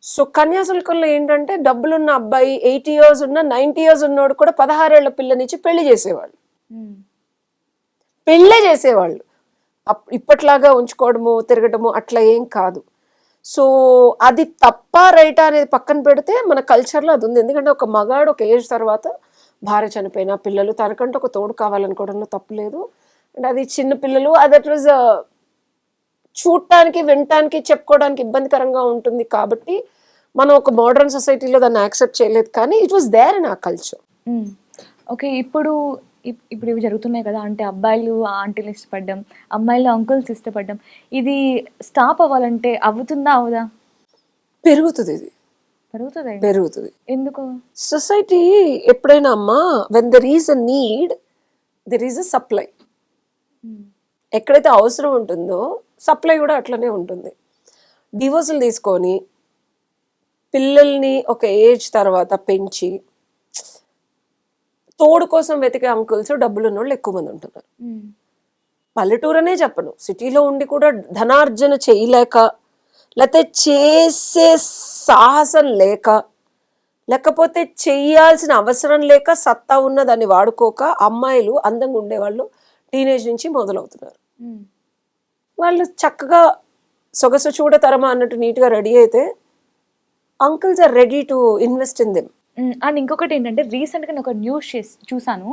సో కన్యాశుల్కంలో ఏంటంటే డబ్బులున్న అబ్బాయి 80 years ఉన్న 90 years ఉన్నోడు కూడా 16 ఏళ్ల పిల్లనిచ్చి పెళ్లి చేసేవాళ్ళు. ఇప్పట్లాగా ఉంచుకోవడము, తిరగటము అట్లా ఏం కాదు. సో అది తప్ప రైటా అనేది పక్కన పెడితే మన కల్చర్లో అది ఉంది. ఎందుకంటే ఒక మగాడు ఒక ఏజ్ తర్వాత భార్య చనిపోయినా పిల్లలు తనకంటే ఒక తోడు కావాలనుకోవడంలో తప్పు లేదు. అండ్ అది చిన్న పిల్లలు అది అట్ వాజ్ చూడటానికి, వినటానికి, చెప్పుకోవడానికి ఇబ్బందికరంగా ఉంటుంది కాబట్టి మనం ఒక మోడర్న్ సొసైటీలో దాన్ని యాక్సెప్ట్ చేయలేదు. కానీ ఇట్ వాస్ దేర్ ఇన్ ఆ కల్చర్. ఓకే, ఇప్పుడు ఇవి జరుగుతున్నాయి కదా, అంటే అబ్బాయిలు ఆంటీలు ఇష్టపడ్డం, అమ్మాయిలు అంకుల్స్ ఇష్టపడ్డం, ఇది స్టాప్ అవ్వాలంటే అవుతుందా అవదా? పెరుగుతుంది, ఇది పెరుగుతుంది. ఎందుకు? సొసైటీ ఎప్పుడైనా అమ్మా when there is a need there is a supply. ఎక్కడైతే అవసరం ఉంటుందో సప్లై కూడా అట్లనే ఉంటుంది. డివోర్సులు తీసుకొని పిల్లల్ని ఒక ఏజ్ తర్వాత పెంచి తోడు కోసం వెతికే అంకుల్స్, డబ్బులు ఉన్న వాళ్ళు ఎక్కువ మంది ఉంటున్నారు. పల్లెటూరనే చెప్పను, సిటీలో ఉండి కూడా ధనార్జన చేయలేక, లేకపోతే చేసే సాహసం లేక, లేకపోతే చెయ్యాల్సిన అవసరం లేక, సత్తా ఉన్న దాన్ని వాడుకోక అమ్మాయిలు అందంగా ఉండేవాళ్ళు టీనేజ్ నుంచి మొదలవుతున్నారు. వాళ్ళు చక్కగా సొగసు చూడతరమా అన్నట్టు నీట్గా రెడీ అయితే uncles are ready to invest in them. And ఇంకొకటి ఏంటంటే రీసెంట్గా నేను ఒక న్యూస్ చూసాను.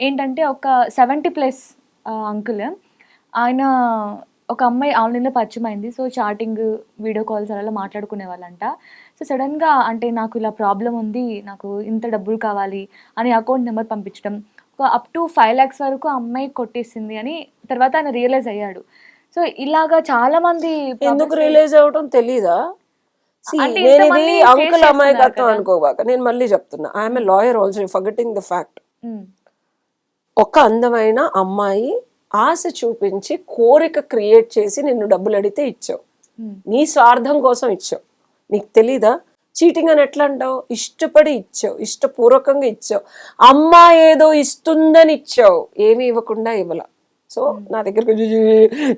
ఏంటంటే ఒక 70+ అంకుల్, ఆయన ఒక అమ్మాయి ఆన్లైన్లో పరిచయం అయింది. సో చాటింగ్, వీడియో కాల్స్ అలా మాట్లాడుకునే వాళ్ళంట. సో సడన్గా అంటే నాకు ఇలా ప్రాబ్లం ఉంది, నాకు ఇంత డబ్బులు కావాలి అని అకౌంట్ నెంబర్ పంపించడం, అప్ టు 5 lakhs వరకు అమ్మాయి కొట్టేసింది అని తర్వాత ఆయన రియలైజ్ అయ్యాడు. సో ఇలాగా చాలా మంది ఎందుకు రియలైజ్ అవ్వడం తెలీదా? అంకుల్ అమాయకత్వం అనుకోబాక, నేను మళ్ళీ చెప్తున్నా, I'm a lawyer also, forgetting the fact. ఒక అందమైన అమ్మాయి ఆశ చూపించి కోరిక క్రియేట్ చేసి నిన్ను డబ్బులు అడిగితే ఇచ్చావు, నీ స్వార్థం కోసం ఇచ్చావు. నీకు తెలీదా? చీటింగ్ అని ఎట్లా అంటావు? ఇష్టపడి ఇచ్చావు, ఇష్టపూర్వకంగా ఇచ్చావు. అమ్మా ఏదో ఇస్తుందని ఇచ్చావు, ఏమి ఇవ్వకుండా ఇవ్వాల. సో నా దగ్గరకు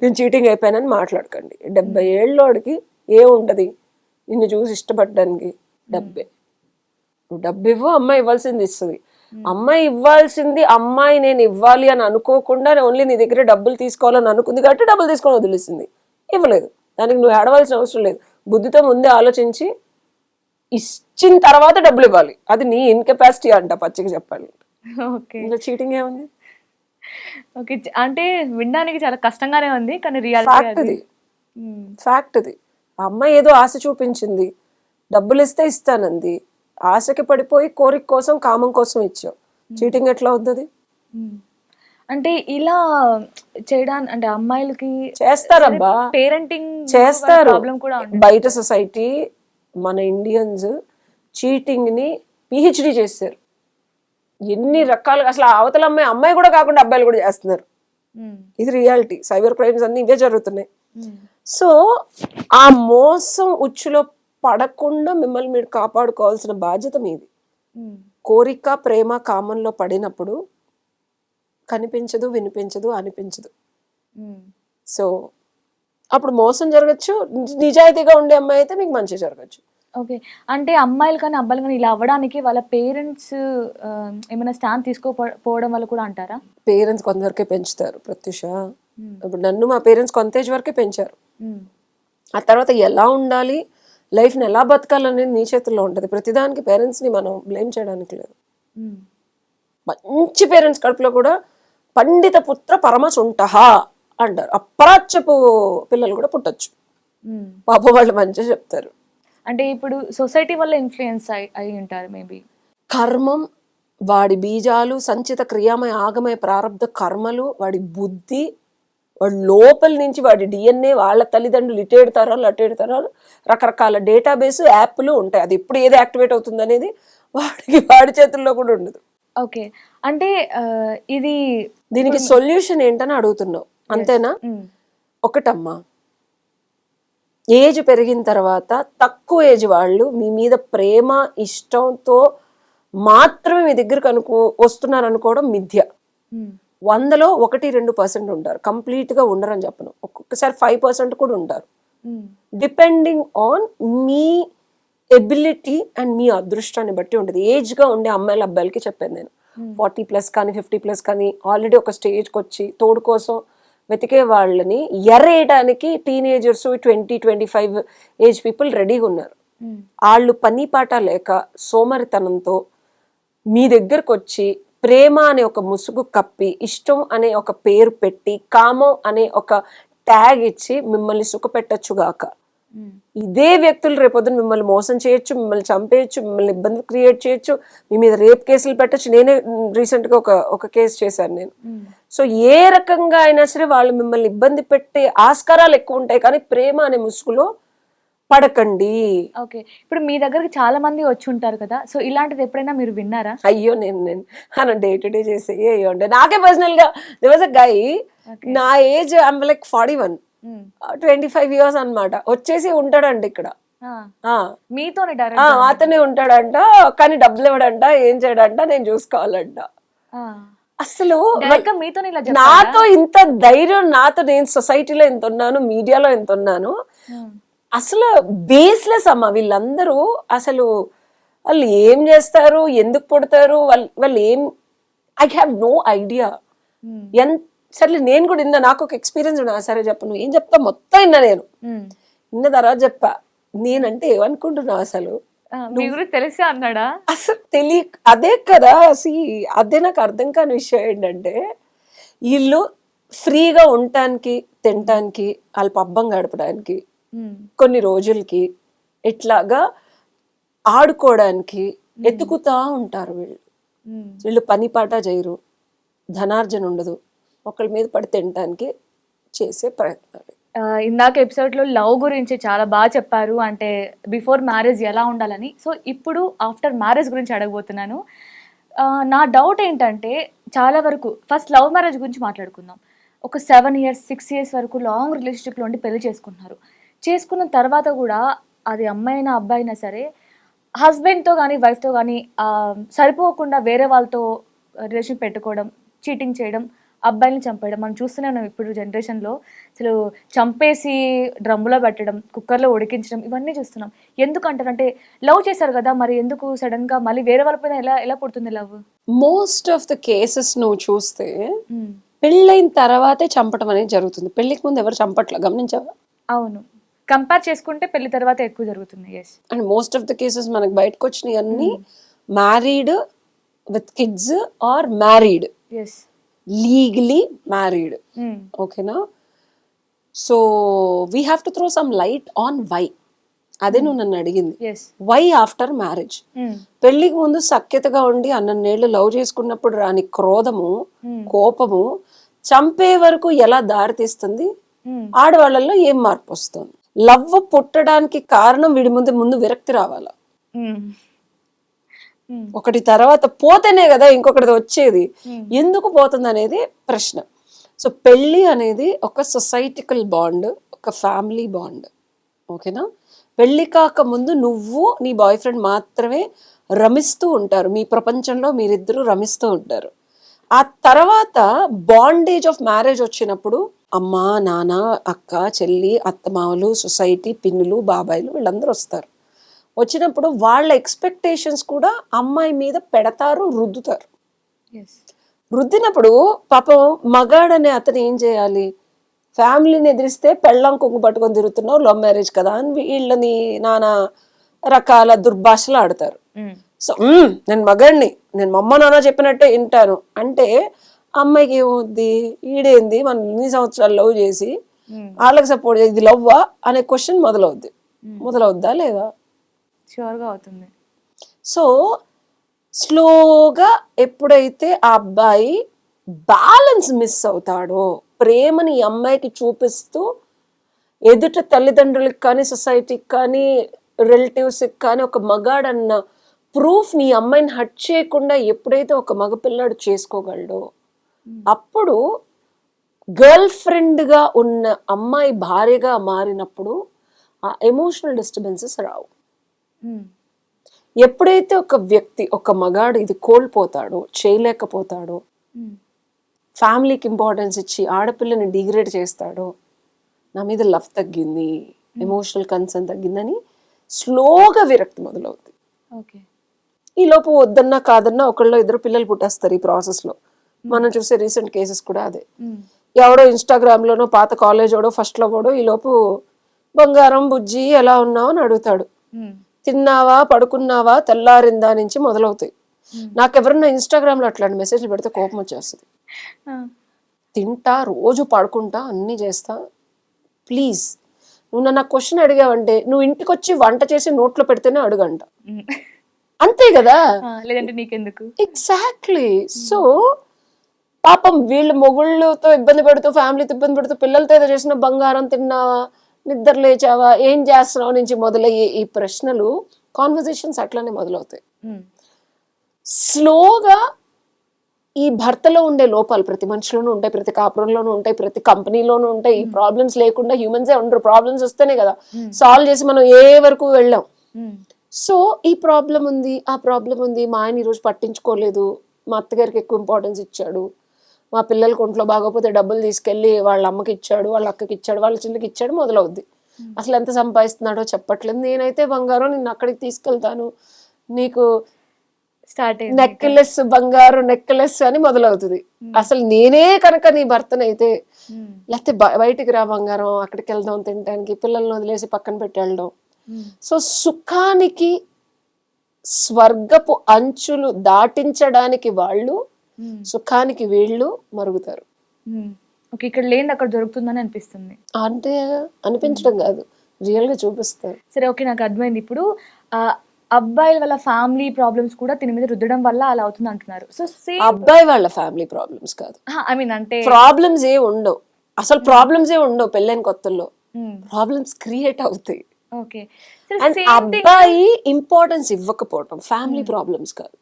నేను చీటింగ్ అయిపోయానని మాట్లాడకండి. 70 ఏళ్ళోడికి ఏముంటది నిన్ను చూసి ఇష్టపడడానికి? డబ్బే. నువ్వు డబ్బు ఇవ్వు, అమ్మాయి ఇవ్వాల్సింది ఇస్తుంది. అమ్మాయి ఇవ్వాల్సింది అమ్మాయి నేను ఇవ్వాలి అని అనుకోకుండా ఓన్లీ నీ దగ్గర డబ్బులు తీసుకోవాలని అనుకుంది కాబట్టి డబ్బులు తీసుకొని వదిలేసింది, ఇవ్వలేదు. దానికి నువ్వు ఏడవలసిన అవసరం లేదు. బుద్ధితో ముందే ఆలోచించి ఇచ్చిన తర్వాత డబ్బులు ఇవ్వాలి. అది నీ ఇన్కెపాసిటీ అంట, పచ్చిగా చెప్పాలి. ఇంకా చీటింగ్ ఏముంది? ఓకే, అంటే వినడానికి చాలా కష్టంగానే ఉంది కానీ రియాలిటీ ఫ్యాక్ట్ అది. ఆ అమ్మాయి ఏదో ఆశ చూపించింది, డబ్బులు ఇస్తే ఇస్తానంది, ఆశకి పడిపోయి కోరిక కోసం, కామం కోసం ఇచ్చావు. చీటింగ్ ఎట్లా అవుతుంది? అంటే ఇలా చేయడానికి అంటే అమ్మాయిలకి చేస్తారబ్బా, పేరెంటింగ్ చేస్తారు. బయట సొసైటీ, మన ఇండియన్స్ చీటింగ్ ని PhD చేస్తారు. ఎన్ని రకాలుగా, అసలు అవతల అమ్మాయి కూడా కాకుండా అబ్బాయిలు కూడా చేస్తున్నారు. ఇది రియాలిటీ. సైబర్ క్రైమ్స్ అన్ని ఇవే జరుగుతున్నాయి. సో ఆ మోసం ఉచ్చులో పడకుండా మిమ్మల్ని మీరు కాపాడుకోవాల్సిన బాధ్యత మీది. కోరిక, ప్రేమ, కామంలో పడినప్పుడు కనిపించదు, వినిపించదు, అనిపించదు. సో అప్పుడు మోసం జరగచ్చు. నిజాయితీగా ఉండే అమ్మాయి అయితే మీకు మంచి జరగచ్చు. ఓకే, అంటే అమ్మాయిలు కానీ అబ్బాయిలు కానీ ఇలా అవ్వడానికి వాళ్ళ పేరెంట్స్ ఏమైనా స్టాండ్ తీసుకోపోవడం వల్ల కూడా అంటారా? పేరెంట్స్ కొంతవరకే పెంచుతారు ప్రత్యూష. ఇప్పుడు నన్ను మా పేరెంట్స్ కొంత ఏజ్ వరకే పెంచారు. ఆ తర్వాత ఎలా ఉండాలి, లైఫ్ని ఎలా బతకాలనేది నీ చేతుల్లో ఉంటుంది. ప్రతిదానికి పేరెంట్స్ని మనం బ్లేమ్ చేయడానికి లేదు. మంచి పేరెంట్స్ కడుపులో కూడా పండిత పుత్ర పరమసుంఠ అంటారు. అప్రాచ్యపు పిల్లలు కూడా పుట్టొచ్చు. పాప వాళ్ళు మంచిగా చెప్తారు. అంటే ఇప్పుడు సొసైటీ వల్ల ఇన్ఫ్లుయెన్స్ అయి ఉంటారు మేబీ. కర్మం, వాడి బీజాలు, సంచిత క్రియామయ ఆగమయ ప్రారంధ కర్మలు, వాడి బుద్ధి, వాడి లోపల నుంచి వాడి డిఎన్ఏ, వాళ్ళ తల్లిదండ్రులు ఇటేడుతారో అటేడుతారో రకరకాల డేటాబేస్ యాప్లు ఉంటాయి. అది ఎప్పుడు ఏది యాక్టివేట్ అవుతుంది అనేది వాడి చేతుల్లో కూడా ఉండదు. ఓకే, అంటే ఇది దీనికి సొల్యూషన్ ఏంటని అడుగుతున్నావు అంతేనా? ఒకటమ్మా, ఏజ్ పెరిగిన తర్వాత తక్కువ ఏజ్ వాళ్ళు మీ మీద ప్రేమ ఇష్టంతో మాత్రమే మీ దగ్గరకు వస్తున్నారు అనుకోవడం మిథ్య. 100లో 1-2% ఉంటారు, కంప్లీట్గా ఉండరని చెప్పను. ఒక్కొక్కసారి 5% కూడా ఉంటారు. డిపెండింగ్ ఆన్ మీ ఎబిలిటీ అండ్ మీ అదృష్టాన్ని బట్టి ఉంటుంది. ఏజ్గా ఉండే అమ్మాయిల అబ్బాయిలకి చెప్పాను నేను, 40+ కానీ 50+ కానీ ఆల్రెడీ ఒక స్టేజ్కి వచ్చి తోడు కోసం వెతికే వాళ్ళని ఎర్రేయడానికి టీనేజర్స్ 20-25 ఏజ్ పీపుల్ రెడీగా ఉన్నారు. వాళ్ళు పని పాట లేక సోమరితనంతో మీ దగ్గరకు వచ్చి ప్రేమ అనే ఒక ముసుగు కప్పి, ఇష్టం అనే ఒక పేరు పెట్టి, కామం అనే ఒక ట్యాగ్ ఇచ్చి మిమ్మల్ని సుఖపెట్టచ్చుగాక. ఇదే వ్యక్తులు రేపొద్దున మిమ్మల్ని మోసం చేయొచ్చు, మిమ్మల్ని చంపేయచ్చు, మిమ్మల్ని ఇబ్బంది క్రియేట్ చేయొచ్చు, మీ మీద రేప్ కేసులు పెట్టచ్చు. నేనే రీసెంట్గా ఒక కేసు చేశాను నేను. సో ఏ రకంగా అయినా సరే వాళ్ళు మిమ్మల్ని ఇబ్బంది పెట్టే ఆస్కారాలు ఎక్కువ ఉంటాయి, కానీ ప్రేమ అనే ముసుగులో పడకండి. ఓకే, ఇప్పుడు మీ దగ్గరికి చాలా మంది వచ్చి ఉంటారు కదా, సో ఇలాంటిది ఎప్పుడైనా మీరు విన్నారా? అయ్యో, నేను డే టు డే చేసే అయ్యో అంటే నాకే పర్సనల్ గా దేర్ వాజ్ అ గై, నా ఏజ్ ఐమ్ లైక్ 41, 25 years అన్నమాట. వచ్చేసి ఉంటాడంట ఇక్కడ, మీతోనే అతనే ఉంటాడంట, కానీ డబ్బులు ఇవ్వడంట, ఏం చేయడంట, నేను చూసుకోవాలంట. అసలు నాతో ఇంత ధైర్యం, నాతో నేను సొసైటీలో ఎంత ఉన్నాను, మీడియాలో ఎంత ఉన్నాను, అసలు బేస్లెస్ అమ్మ వీళ్ళందరూ. అసలు వాళ్ళు ఏం చేస్తారు, ఎందుకు పుడతారు, వాళ్ళు ఏం, ఐ హ్యావ్ నో ఐడియా. సరే నేను కూడా విన్నా, నాకు ఒక ఎక్స్పీరియన్స్ ఉన్నా. సరే చెప్పను, ఏం చెప్తా, మొత్తం విన్నా నేను. విన్న తర్వాత చెప్పా, నేనంటే ఏమనుకుంటున్నావు అసలు తెలిసా అన్నాడా? అసలు అదే కదా. అదే నాకు అర్థం కాని విషయం ఏంటంటే, వీళ్ళు ఫ్రీగా ఉండటానికి, తినటానికి, వాళ్ళ పబ్బం గడపడానికి, కొన్ని రోజులకి ఇట్లాగా ఆడుకోవడానికి ఎత్తుకుతా ఉంటారు వీళ్ళు పని పాట చేయరు, ధనార్జన ఉండదు, ఒకళ్ళ మీద పడి తినడానికి చేసే ప్రయత్నాలు. ఇందాక ఎపిసోడ్లో లవ్ గురించి చాలా బాగా చెప్పారు, అంటే బిఫోర్ మ్యారేజ్ ఎలా ఉండాలని. సో ఇప్పుడు ఆఫ్టర్ మ్యారేజ్ గురించి అడగబోతున్నాను. నా డౌట్ ఏంటంటే, చాలా వరకు ఫస్ట్ లవ్ మ్యారేజ్ గురించి మాట్లాడుకుందాం. ఒక 7 years 6 years వరకు లాంగ్ రిలేషన్షిప్లో ఉండి పెళ్లి చేసుకుంటున్నారు. చేసుకున్న తర్వాత కూడా అది అమ్మాయి అయినా అబ్బాయి అయినా సరే, హస్బెండ్తో కానీ వైఫ్తో కానీ సరిపోకుండా వేరే వాళ్ళతో రిలేషన్ పెట్టుకోవడం, చీటింగ్ చేయడం, అబ్బాయిని చంపేయడం మనం చూస్తూనే ఉన్నాం. ఇప్పుడు జనరేషన్లో అసలు చంపేసి డ్రమ్ములో పెట్టడం, కుక్కర్లో ఉడికించడం, ఇవన్నీ చూస్తున్నాం. ఎందుకు అంటారంటే, లవ్ చేశారు కదా, మరి ఎందుకు సడన్గా మళ్ళీ వేరే వాళ్ళ పైన ఎలా పుడుతుంది love? Most of the cases నువ్వు చూస్తే పెళ్ళైన తర్వాతే చంపడం అనేది జరుగుతుంది. పెళ్లికి ముందు ఎవరు చంపట్లా, గమనించావా? అవును, కంపేర్ చేసుకుంటే పెళ్లి తర్వాత ఎక్కువ జరుగుతుంది. Yes, and most of the cases మనకు బయటకు వచ్చినాయి అన్ని married with kids are married, yes, legally married. ఓకేనా? So we have to throw some light on why. అదే నువ్వు నన్ను అడిగింది, వై ఆఫ్టర్ మ్యారేజ్. పెళ్లికి ముందు సఖ్యతగా ఉండి అన్నేళ్ళు లవ్ చేసుకున్నప్పుడు రాని క్రోధము, కోపము చంపే వరకు ఎలా దారితీస్తుంది, ఆడవాళ్ళల్లో ఏం మార్పు వస్తుంది? లవ్ పుట్టడానికి కారణం వీడి ముందు విరక్తి రావాలా, ఒకటి తర్వాత పోతేనే కదా ఇంకొకటి వచ్చేది. ఎందుకు పోతుంది అనేది ప్రశ్న. సో పెళ్ళి అనేది ఒక సొసైటికల్ బాండ్, ఒక ఫ్యామిలీ బాండ్. ఓకేనా? పెళ్లి కాక ముందు నువ్వు నీ బాయ్ ఫ్రెండ్ మాత్రమే రమిస్తూ ఉంటారు, మీ ప్రపంచంలో మీరిద్దరూ రమిస్తూ ఉంటారు. ఆ తర్వాత బాండేజ్ ఆఫ్ మ్యారేజ్ వచ్చినప్పుడు అమ్మ, నాన్న, అక్క, చెల్లి, అత్తమామలు, సొసైటీ, పిన్నులు, బాబాయిలు వీళ్ళందరూ వస్తారు. వచ్చినప్పుడు వాళ్ళ ఎక్స్పెక్టేషన్స్ కూడా అమ్మాయి మీద పెడతారు, రుద్దుతారు. రుద్దినప్పుడు పాపం మగాడనే అతను ఏం చేయాలి? ఫ్యామిలీని ఎదిరిస్తే పెళ్ళం కొంగు పట్టుకొని తిరుగుతున్నావు, లవ్ మ్యారేజ్ కదా అని వీళ్ళని నానా రకాల దుర్భాషలు ఆడతారు. సో నేను మగాడిని, నేను మా అమ్మ నాన్న చెప్పినట్టే వింటాను అంటే అమ్మాయికి ఏమవుద్ది, ఈడేంది మనం ఇన్ని సంవత్సరాలు లవ్ చేసి వాళ్ళకి సపోర్ట్ చేసి ఇది లవ్వా అనే క్వశ్చన్ మొదలవుద్దా లేదా? షూర్గా అవుతుంది. సో స్లోగా ఎప్పుడైతే ఆ అబ్బాయి బ్యాలెన్స్ మిస్ అవుతాడో, ప్రేమని ఈ అమ్మాయికి చూపిస్తూ ఎదుట తల్లిదండ్రులకు కానీ సొసైటీకి కానీ రిలేటివ్స్కి కానీ ఒక మగాడన్న ప్రూఫ్ నీ అమ్మాయిని హట్ చేయకుండా ఎప్పుడైతే ఒక మగపిల్లాడు చేసుకోగలడో, అప్పుడు గర్ల్ ఫ్రెండ్గా ఉన్న అమ్మాయి భార్యగా మారినప్పుడు ఆ ఎమోషనల్ డిస్టర్బెన్సెస్ రావు. ఎప్పుడైతే ఒక వ్యక్తి, ఒక మగాడు ఇది కోల్పోతాడో, చేయలేకపోతాడో, ఫ్యామిలీకి ఇంపార్టెన్స్ ఇచ్చి ఆడపిల్లని డిగ్రేడ్ చేస్తాడో, నా మీద లవ్ తగ్గింది, ఎమోషనల్ కన్సర్న్ తగ్గిందని స్లోగా విరక్తి మొదలవుతుంది. ఈ లోపు వద్దన్నా కాదన్నా ఒకళ్ళు ఇద్దరు పిల్లలు పుట్టేస్తారు ఈ ప్రాసెస్లో. మనం చూసే రీసెంట్ కేసెస్ కూడా అదే. ఎవడో ఇన్స్టాగ్రామ్లోనో పాత కాలేజ్ వాడో ఫస్ట్లో వాడో ఈ లోపు బంగారం బుజ్జి ఎలా ఉన్నావు అని అడుగుతాడు. తిన్నావా, పడుకున్నావా, తెల్లారిందా నుంచి మొదలవుతాయి. నాకు ఎవరన్నా ఇన్స్టాగ్రామ్లో అట్లాంటి మెసేజ్లు పెడితే కోపం వచ్చేస్తుంది. తింటా, రోజు పడుకుంటా, అన్నీ చేస్తా, ప్లీజ్ నువ్వు నన్ను క్వశ్చన్ అడిగావంటే నువ్వు ఇంటికి వచ్చి వంట చేసి నోట్లో పెడితేనే అడుగంట. అంతే కదా, లేదంటే నీకెందుకు? ఎగ్జాక్ట్లీ. సో పాపం వీళ్ళు మొగుళ్ళతో ఇబ్బంది పెడుతూ, ఫ్యామిలీతో ఇబ్బంది పెడుతూ, పిల్లలతో ఏదో చేసిన బంగారం తిన్నావా, నిద్ర లేచావా, ఏం చేస్తున్నావు నుంచి మొదలయ్యే ఈ ప్రశ్నలు, కాన్వర్జేషన్స్ అట్లానే మొదలవుతాయి. స్లోగా ఈ భర్తలో ఉండే లోపాలు ప్రతి మనిషిలోనూ ఉంటాయి, ప్రతి కాపురంలోనూ ఉంటాయి, ప్రతి కంపెనీలోనూ ఉంటాయి. ఈ ప్రాబ్లమ్స్ లేకుండా హ్యూమన్సే ఉండరు. ప్రాబ్లమ్స్ వస్తేనే కదా సాల్వ్ చేసి మనం ఏ వరకు వెళ్ళాం. సో ఈ ప్రాబ్లం ఉంది, ఆ ప్రాబ్లం ఉంది, మా ఆయన ఈరోజు పట్టించుకోలేదు, మా అత్తగారికి ఎక్కువ ఇంపార్టెన్స్ ఇచ్చాడు, మా పిల్లలకి ఒంట్లో బాగోపోతే డబ్బులు తీసుకెళ్ళి వాళ్ళ అమ్మకి ఇచ్చాడు, వాళ్ళ అక్కకి ఇచ్చాడు, వాళ్ళ చెల్లికి ఇచ్చాడు, మొదలవుద్ది. అసలు ఎంత సంపాదిస్తున్నాడో చెప్పట్లేదు, నేనైతే బంగారం నిన్ను అక్కడికి తీసుకెళ్తాను, నీకు స్టార్ట్ నెక్లెస్, బంగారు నెక్లెస్ అని మొదలవుతుంది. అసలు నేనే కనుక నీ భర్తనైతే, లేకపోతే బయటికి రా బంగారం, అక్కడికి వెళ్దాం తినడానికి, పిల్లల్ని వదిలేసి పక్కన పెట్టి వెళ్ళడం. సో సుఖానికి స్వర్గపు అంచులు దాటించడానికి వాళ్ళు, సుఖానికి వీళ్ళు మరుగుతారు. ఇక్కడ లేని అక్కడ దొరుకుతుందని అనిపిస్తుంది. అంటే అనిపించడం కాదు, రియల్ గా చూపిస్తారు. సరే, ఓకే, నాకు అర్థమైంది. ఇప్పుడు అబ్బాయిల వాళ్ళ ఫ్యామిలీ ప్రాబ్లమ్స్ కూడా దీని మీద రుద్దడం వల్ల అలా అవుతుంది అంటున్నారు. సో అబ్బాయి వాళ్ళ ఫ్యామిలీ ప్రాబ్లమ్స్ కాదు, ఐ మీన్ అంటే ప్రాబ్లమ్స్ ఏ ఉండవు, అసలు ప్రాబ్లమ్స్ ఏ ఉండవు. పెళ్ళైన కొత్తల్లో ప్రాబ్లమ్స్ క్రియేట్ అవుతాయి. ఓకే, అబ్బాయి ఇంపార్టెన్స్ ఇవ్వకపోవటం ఫ్యామిలీ ప్రాబ్లమ్స్ కాదు.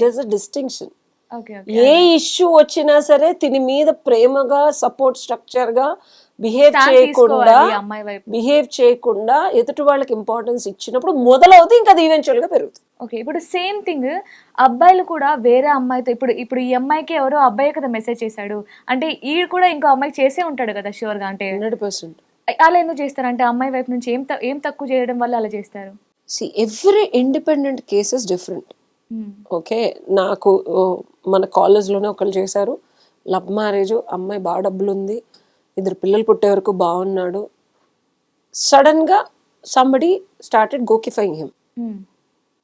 There is a distinction. ఏ ఇష్యూ వచ్చినా సరే తిని మీద ప్రేమగా, సపోర్ట్ స్ట్రక్చర్ గా బిహేవ్ చేయకుండా ఎదుటి వాళ్ళకి ఇంపార్టెన్స్ ఇచ్చినప్పుడు మొదలవుతుంది, ఇంకా అది ఈవెన్చువల్ గా పెరుగుతుంది. ఓకే, ఇప్పుడు సేమ్ థింగ్ అబ్బాయిలు కూడా వేరే అమ్మాయితో, ఇప్పుడు ఈ అమ్మాయికి ఎవరో అబ్బాయి కదా మెసేజ్ చేశాడు అంటే ఈ కూడా ఇంకో అమ్మాయికి చేసే ఉంటాడు కదా షూర్ గా. అంటే 100% అలా ఎందుకు చేస్తారు? అంటే అమ్మాయి వైపు నుంచి ఏం తక్కువ చేయడం వల్ల అలా చేస్తారు? Every independent cases different. Okay, నాకు మన కాలేజ్లోనే ఒకళ్ళు చేశారు, లవ్ మ్యారేజ్, అమ్మాయి బాగా డబ్బులు ఉంది, ఇద్దరు పిల్లలు పుట్టే వరకు బాగున్నాడు, సడన్గా సంబడి స్టార్టెడ్ గోకిఫైయింగ్ హిమ్.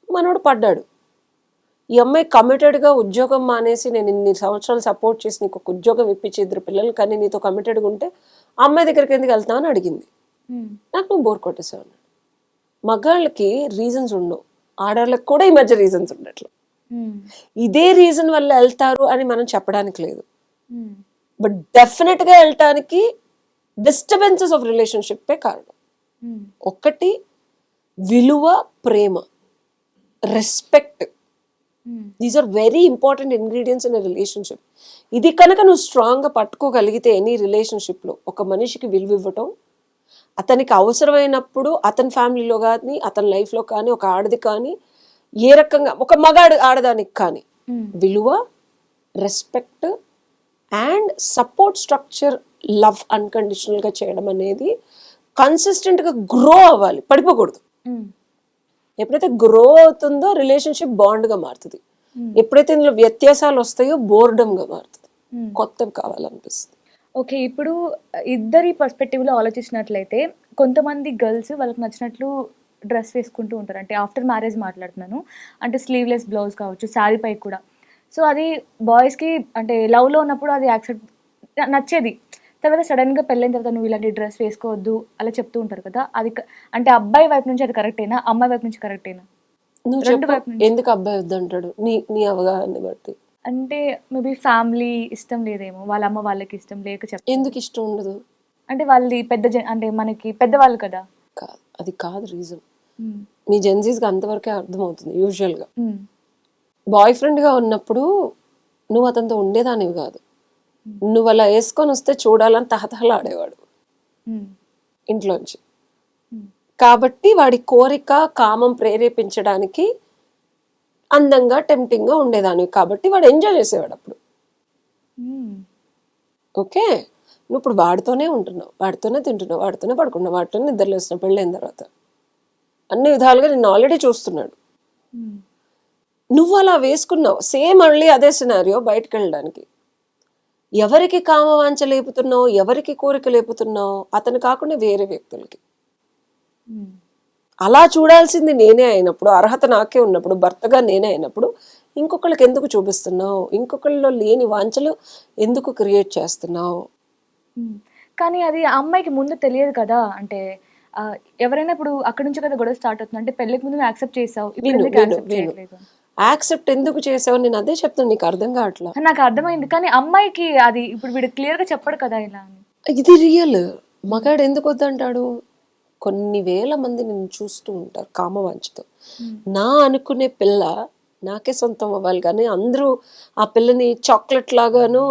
మనోడు పడ్డాడు. ఈ అమ్మాయి కమిటెడ్గా ఉద్యోగం మానేసి నేను ఇన్ని సంవత్సరాలు సపోర్ట్ చేసి నీకు ఒక ఉద్యోగం ఇప్పించి ఇద్దరు పిల్లలు కానీ నీతో కమిటెడ్గా ఉంటే అమ్మాయి దగ్గరికి ఎందుకు వెళ్తావు అని అడిగింది. నాకు నువ్వు బోర్ కొట్టేసావు అన్నాడు. మగాళ్ళకి రీజన్స్ ఉండవు, ఆడవాళ్ళకి కూడా ఈ మధ్య రీజన్స్ ఉండట్లేదు. ఇదే రీజన్ వల్ల వెళ్తారు అని మనం చెప్పడానికి లేదు, బట్ డెఫినెట్ గా వెళ్ళటానికి డిస్టర్బెన్సెస్ ఆఫ్ రిలేషన్షిప్ కారణం. ఒకటి విలువ, ప్రేమ, respect. These are very important ingredients in a relationship. ఇది కనుక నువ్వు స్ట్రాంగ్గా పట్టుకోగలిగితే ఎనీ రిలేషన్షిప్లో ఒక మనిషికి విలువ ఇవ్వటం, అతనికి అవసరమైనప్పుడు అతని ఫ్యామిలీలో కానీ అతని లైఫ్లో కానీ ఒక ఆడది కానీ ఏ రకంగా ఒక మగాడు ఆడదానికి కానీ విలువ, respect and support structure, love అన్కండిషనల్గా చేయడం అనేది కన్సిస్టెంట్గా గ్రో అవ్వాలి, పడిపోకూడదు. ఎప్పుడైతే గ్రో అవుతుందో రిలేషన్షిప్ బాండ్గా మారుతుంది. ఎప్పుడైతే ఇందులో వ్యత్యాసాలు వస్తాయో బోర్డమ్గా మారుతుంది, కొత్తవి కావాలనిపిస్తుంది. ఓకే, ఇప్పుడు ఇద్దరి పర్స్పెక్టివ్లో ఆలోచించినట్లయితే కొంతమంది గర్ల్స్ వాళ్ళకి నచ్చినట్లు డ్రెస్ వేసుకుంటూ ఉంటారు. అంటే ఆఫ్టర్ మ్యారేజ్ మాట్లాడుతున్నాను, అంటే స్లీవ్లెస్ బ్లౌజ్ కావచ్చు, శారీ పై కూడా. సో అది బాయ్స్‌కి అంటే లవ్‌లో ఉన్నప్పుడు అది యాక్సెప్ట్ నచ్చేది. తర్వాత సడెన్‌గా పెళ్ళైన తర్వాత నువ్వు ఇలాంటి డ్రెస్ వేసుకోవద్దు అలా చెప్తూ ఉంటారు కదా! అది అంటే అబ్బాయి వైపు నుంచి అది కరెక్టేనా? అమ్మాయి వైపు నుంచి కరెక్టేనా? నువ్వు 2 చెప్పు, వైపు నుంచి. ఎందుకు అబ్బాయి వద్దంటాడు నీ నీ అవగాహనని బట్టి? అంటే మేబీ ఫ్యామిలీ ఇష్టం లేదేమో. వాళ్ళ అమ్మ వాళ్ళకి ఇష్టం లేక చెప్తారు. ఎందుకు ఇష్టం ఉండదు? అంటే వాళ్ళది పెద్ద అంటే మనకి పెద్దవాళ్ళు కదా! కాదు, అది కాదు రీజన్. హ్మ్. మీ జెన్జీస్కి అంతవరకే అర్థమవుతుంది యూజువల్గా. హ్మ్. బాయ్ ఫ్రెండ్గా ఉన్నప్పుడు నువ్వు అతనితో ఉండేదానివి కాదు. నువ్వు అలా వేసుకొని వస్తే చూడాలని తహతహలాడేవాడు హ్మ్. ఇంట్లోంచి. హ్మ్. కాబట్టి వాడి కోరిక కామం ప్రేరేపించడానికి అందంగా టెంప్టింగ్గా ఉండేదానివి కాబట్టి వాడు ఎంజాయ్ చేసేవాడు అప్పుడు. హ్మ్. ఓకే, నువ్వు ఇప్పుడు వాడితోనే ఉంటున్నావు, వాడితోనే తింటున్నావు, వాడితోనే పడుకున్నావు, వాడితోనే నిద్రలేస్తున్నావు పెళ్ళైన తర్వాత. అన్ని విధాలుగా నిన్ను ఆల్రెడీ చూస్తున్నాడు. హ్మ్. నువ్వు అలా వేసుకున్నావు, సేమ్ మళ్ళీ అదే సినారియో బయటకు వెళ్ళడానికి. ఎవరికి కామవాంఛ లేపుతున్నావు, ఎవరికి కోరిక లేపుతున్నావు? అతను కాకుండా వేరే వ్యక్తులకి. హ్మ్. అలా చూడాల్సింది నేనే అయినప్పుడు, అర్హత నాకే ఉన్నప్పుడు, భర్తగా నేనే అయినప్పుడు ఇంకొకళ్ళకి ఎందుకు చూపిస్తున్నావు? ఇంకొకళ్ళలో లేని వాంఛలు ఎందుకు క్రియేట్ చేస్తున్నావు? హ్మ్. కానీ అది ఆ అమ్మాయికి ముందు తెలియదు కదా! అంటే ఎవరైనా ఇప్పుడు అక్కడి నుంచే కదా గొడవ స్టార్ట్ అవుతుంది. అంటే పెళ్ళికి ముందు నువ్వు యాక్సెప్ట్ చేసావు. ఇప్పుడు విను ఎందుకు విను యాక్సెప్ట్ విను చేయట్లేదు? యాక్సెప్ట్ ఎందుకు చేసావు? నేను అదే చెప్తాను, నీకు అర్థం కావట్లా. నాకు అర్థమైంది. కానీ అమ్మాయికి అది ఇప్పుడు వీడు క్లియర్‌గా చెప్పడు కదా ఇలా అని. ఇది రియల్. మగాడు ఎందుకు వద్దంటాడు? కొన్ని వేల మంది నిన్ను చూస్తూ ఉంటారు కామవాంఛతో. హ్మ్. నా అనుకునే పిల్ల నాకే సొంతం అవ్వాలి కానీ అందరూ ఆ పిల్లని చాక్లెట్ లాగాను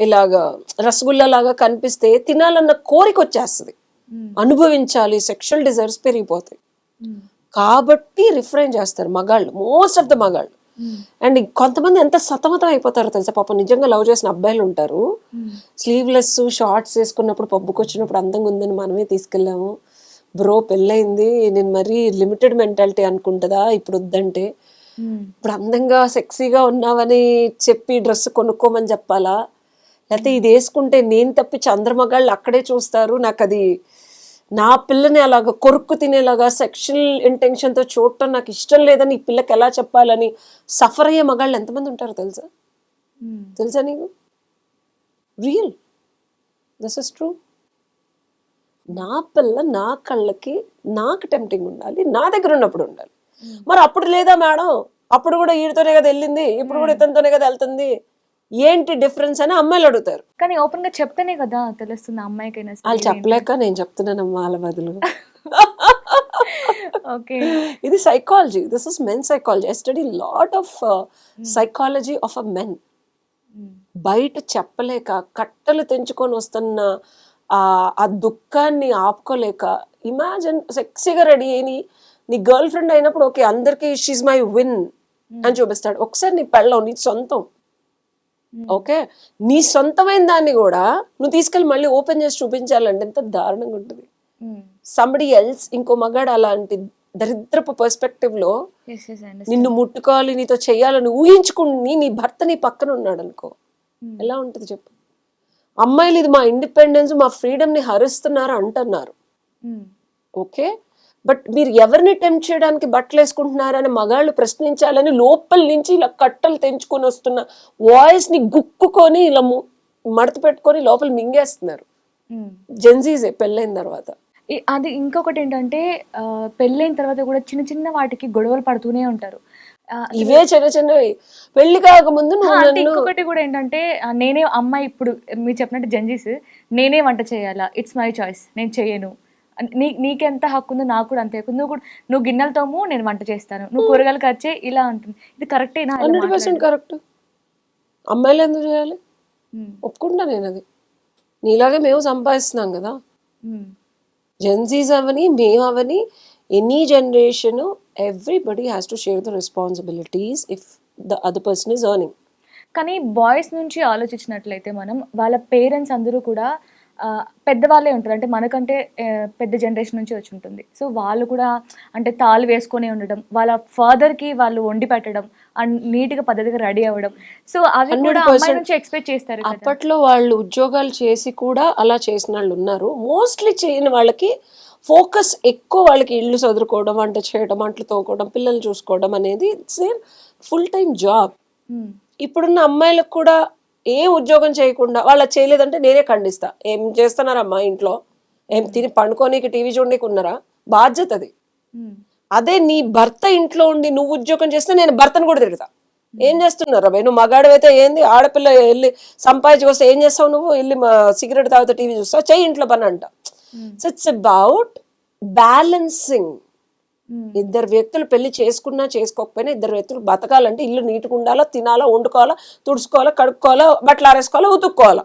ఇలాగా రసగుల్లా లాగా కనిపిస్తే తినాలన్న కోరిక వచ్చేస్తుంది. హ్మ్. అనుభవించాలి, సెక్షువల్ డిజైర్స్ పెరిగిపోతాయి. హ్మ్. కాబట్టి రిఫ్రైన్ చేస్తారు మగాళ్ళు, మోస్ట్ ఆఫ్ ద మగాళ్ళు. హ్మ్. అండ్ కొంతమంది ఎంత సతమతం అయిపోతారో తెలుసా పాపం, నిజంగా లవ్ చేసిన అబ్బాయిలు ఉంటారు. హ్మ్. స్లీవ్లెస్ షార్ట్స్ వేసుకున్నప్పుడు పబ్బుకి వచ్చినప్పుడు అందంగా ఉందని మనమే తీసుకెళ్ళాము, బ్రో పెళ్ళయింది, నేను మరీ లిమిటెడ్ మెంటాలిటీ అనుకుంటుందా ఇప్పుడు వద్దంటే, హ్మ్. ఇప్పుడు అందంగా సెక్సీగా ఉన్నావని చెప్పి డ్రెస్ కొనుక్కోమని చెప్పాలా, లేకపోతే ఇది వేసుకుంటే నేను తప్పి చంద్రమగాళ్ళు అక్కడే చూస్తారు, నాకు అది నా పిల్లని అలాగ కొరుక్కు తినేలాగా సెక్షువల్ ఇంటెన్షన్తో చూడటం నాకు ఇష్టం లేదని ఈ పిల్లకి ఎలా చెప్పాలని సఫర్ అయ్యే మగాళ్ళు ఎంతమంది ఉంటారో తెలుసా? హ్మ్. తెలుసా నీకు? Real, this is true. నా పిల్ల నా కళ్ళకి నాకు టెంప్టింగ్ ఉండాలి, నా దగ్గర ఉన్నప్పుడు ఉండాలి. మరి అప్పుడు లేదా మేడం, అప్పుడు కూడా వీడితోనే కదా వెళ్ళింది, ఇప్పుడు కూడా ఇతనితోనే కదా వెళ్తుంది, ఏంటి డిఫరెన్స్ అని అమ్మాయిలు అడుగుతారు. కానీ ఓపెన్‌గా చెప్తేనే కదా తెలుస్తుంది ఆ అమ్మాయికైనా సరే వాళ్ళు ఏంటి. చెప్పలేక నేను చెప్తున్నానమ్మా వాళ్ళ బదులు. ఓకే. ఇది psychology, this is men psychology. I study lot of psychology of a men. హ్మ్. బయట చెప్పలేక కట్టలు తెంచుకొని వస్తున్న ఆ దుఃఖాన్ని ఆపుకోలేక, ఇమాజిన్ సెక్సీగా రెడీ అయిని నీ గర్ల్ ఫ్రెండ్ అయినప్పుడు ఓకే అందరికీ షీజ్ మై విన్ అని చూపిస్తాడు. ఒకసారి నీ పెళ్ళం నీ సొంతం, ఓకే, నీ సొంతమైన దాన్ని కూడా నువ్వు తీసుకెళ్ళి మళ్ళీ ఓపెన్ చేసి చూపించాలంటే ఎంత దారుణంగా ఉంటుంది. హ్మ్. సంబడి ఎల్స్, ఇంకో మగాడు అలాంటి దరిద్రపు పర్స్పెక్టివ్లో యెస్. యెస్. ఐ నిన్ను అండర్‌స్టాండ్. ముట్టుకోవాలి, నీతో చెయ్యాలని ఊహించుకుని నీ భర్త నీ పక్కన ఉన్నాడు అనుకో, హ్మ్. ఎలా ఉంటుంది చెప్పు? అమ్మాయిలు ఇది మా ఇండిపెండెన్స్, మా ఫ్రీడమ్ని హరిస్తున్నారు అంటున్నారు, హ్మ్. ఓకే, బట్ మీరు ఎవరిని టెంప్ట్ చేయడానికి బట్టలు వేసుకుంటున్నారని మగాళ్ళు ప్రశ్నించాలని లోపల నుంచి ఇలా కట్టలు తెంచుకొని వస్తున్న వాయిస్ని గుక్కుకొని ఇలా మడత పెట్టుకొని లోపల మింగేస్తున్నారు హ్మ్. జెన్జీసే పెళ్ళైన తర్వాత. అది ఇంకొకటేంటంటే పెళ్ళైన తర్వాత గూడా చిన్న చిన్న వాటికి గొడవలు పడుతూనే ఉంటారు. అసలు ఇవే చిన్న చిన్నవి. పెళ్లి కాకముందు నువ్వు అంటే నన్ను ఇంకొకటి గూడా ఏంటంటే నేనే అమ్మాయి ఇప్పుడు మీరు చెప్పినట్టు జెన్‌జీస్ నేనే వంట చేయాలా? It's my choice. నేను చెయ్యను. నీకెంత హక్కుందో నాకు కూడా అంతే హక్కు. నువ్వు గిన్నెలు తోము, నేను వంట చేస్తాను. నువ్వు కూరగాయలు కట్ చేయి ఇలా అంటుంది. ఇది కరెక్టేనా ఇలా 100% మాట్లాడడం? కరెక్ట్. అమ్మాయిలు ఎందుకు చేయాలి? హ్మ్. ఒప్పుకుంటా నేను అది. నీలాగే మేము సంపాదిస్తున్నాం కదా. హ్మ్. జెన్జీస్ అవని, మేము అవని, any generation, everybody has to share the responsibilities if the other person is earning. కానీ బాయ్స్ నుంచి ఆలోచించినట్లయితే మనం వాళ్ళ పేరెంట్స్ అందరూ కూడా పెద్దవాళ్ళే ఉంటారు. అంటే మనకంటే పెద్ద జనరేషన్ నుంచి వచ్చి ఉంటుంది. సో వాళ్ళు కూడా అంటే తాళి వేసుకొని ఉండడం, వాళ్ళ ఫాదర్‌కి వాళ్ళు వండి పెట్టడం, అండ్ నీట్‌గా పద్ధతిగా రెడీ అవ్వడం. సో అవి కూడా అమ్మాయి 100% నుంచి ఎక్స్‌పెక్ట్ చేస్తారు కదా! అప్పట్లో వాళ్ళు ఉద్యోగాలు చేసి కూడా అలా చేసిన వాళ్ళు ఉన్నారు. మోస్ట్లీ చేయని వాళ్ళకి ఫోకస్ ఎక్కువ, వాళ్ళకి ఇల్లు చదువుకోవడం, వంట చేయడం, అంట్లు తోముకోవడం, పిల్లలు చూసుకోవడం అనేది it's a full time job. ఇప్పుడున్న అమ్మాయిలకు కూడా ఏం ఉద్యోగం చేయకుండా వాళ్ళ చేయలేదంటే నేనే ఖండిస్తా. ఏం చేస్తున్నారమ్మా ఇంట్లో, ఏం తిని పండుకోనీకి టీవీ చూడనీకి ఉన్నారా? బాధ్యత అది. అదే నీ భర్త ఇంట్లో ఉండి నువ్వు ఉద్యోగం చేస్తే నేను భర్తను కూడా తిడతా. ఏం చేస్తున్నారు అబ్బాయి, నువ్వు మగాడివైతే ఏంది, ఆడపిల్ల వెళ్ళి సంపాదించి వస్తే ఏం చేస్తావు నువ్వు, వెళ్ళి సిగరెట్ తాగితే టీవీ చూస్తావు, చెయ్యి ఇంట్లో పని అంట. So it's about balancing. ఇద్దరు వ్యక్తులు పెళ్లి చేసుకున్నా చేసుకోకపోయినా ఇద్దరు వ్యక్తులు బతకాలంటే ఇల్లు నీట్గా ఉండాలా, తినాలా, వండుకోవాలా, తుడుచుకోవాలా, కడుక్కోవాలా, బట్టలు ఆరేసుకోవాలా, ఉతుక్కోవాలా.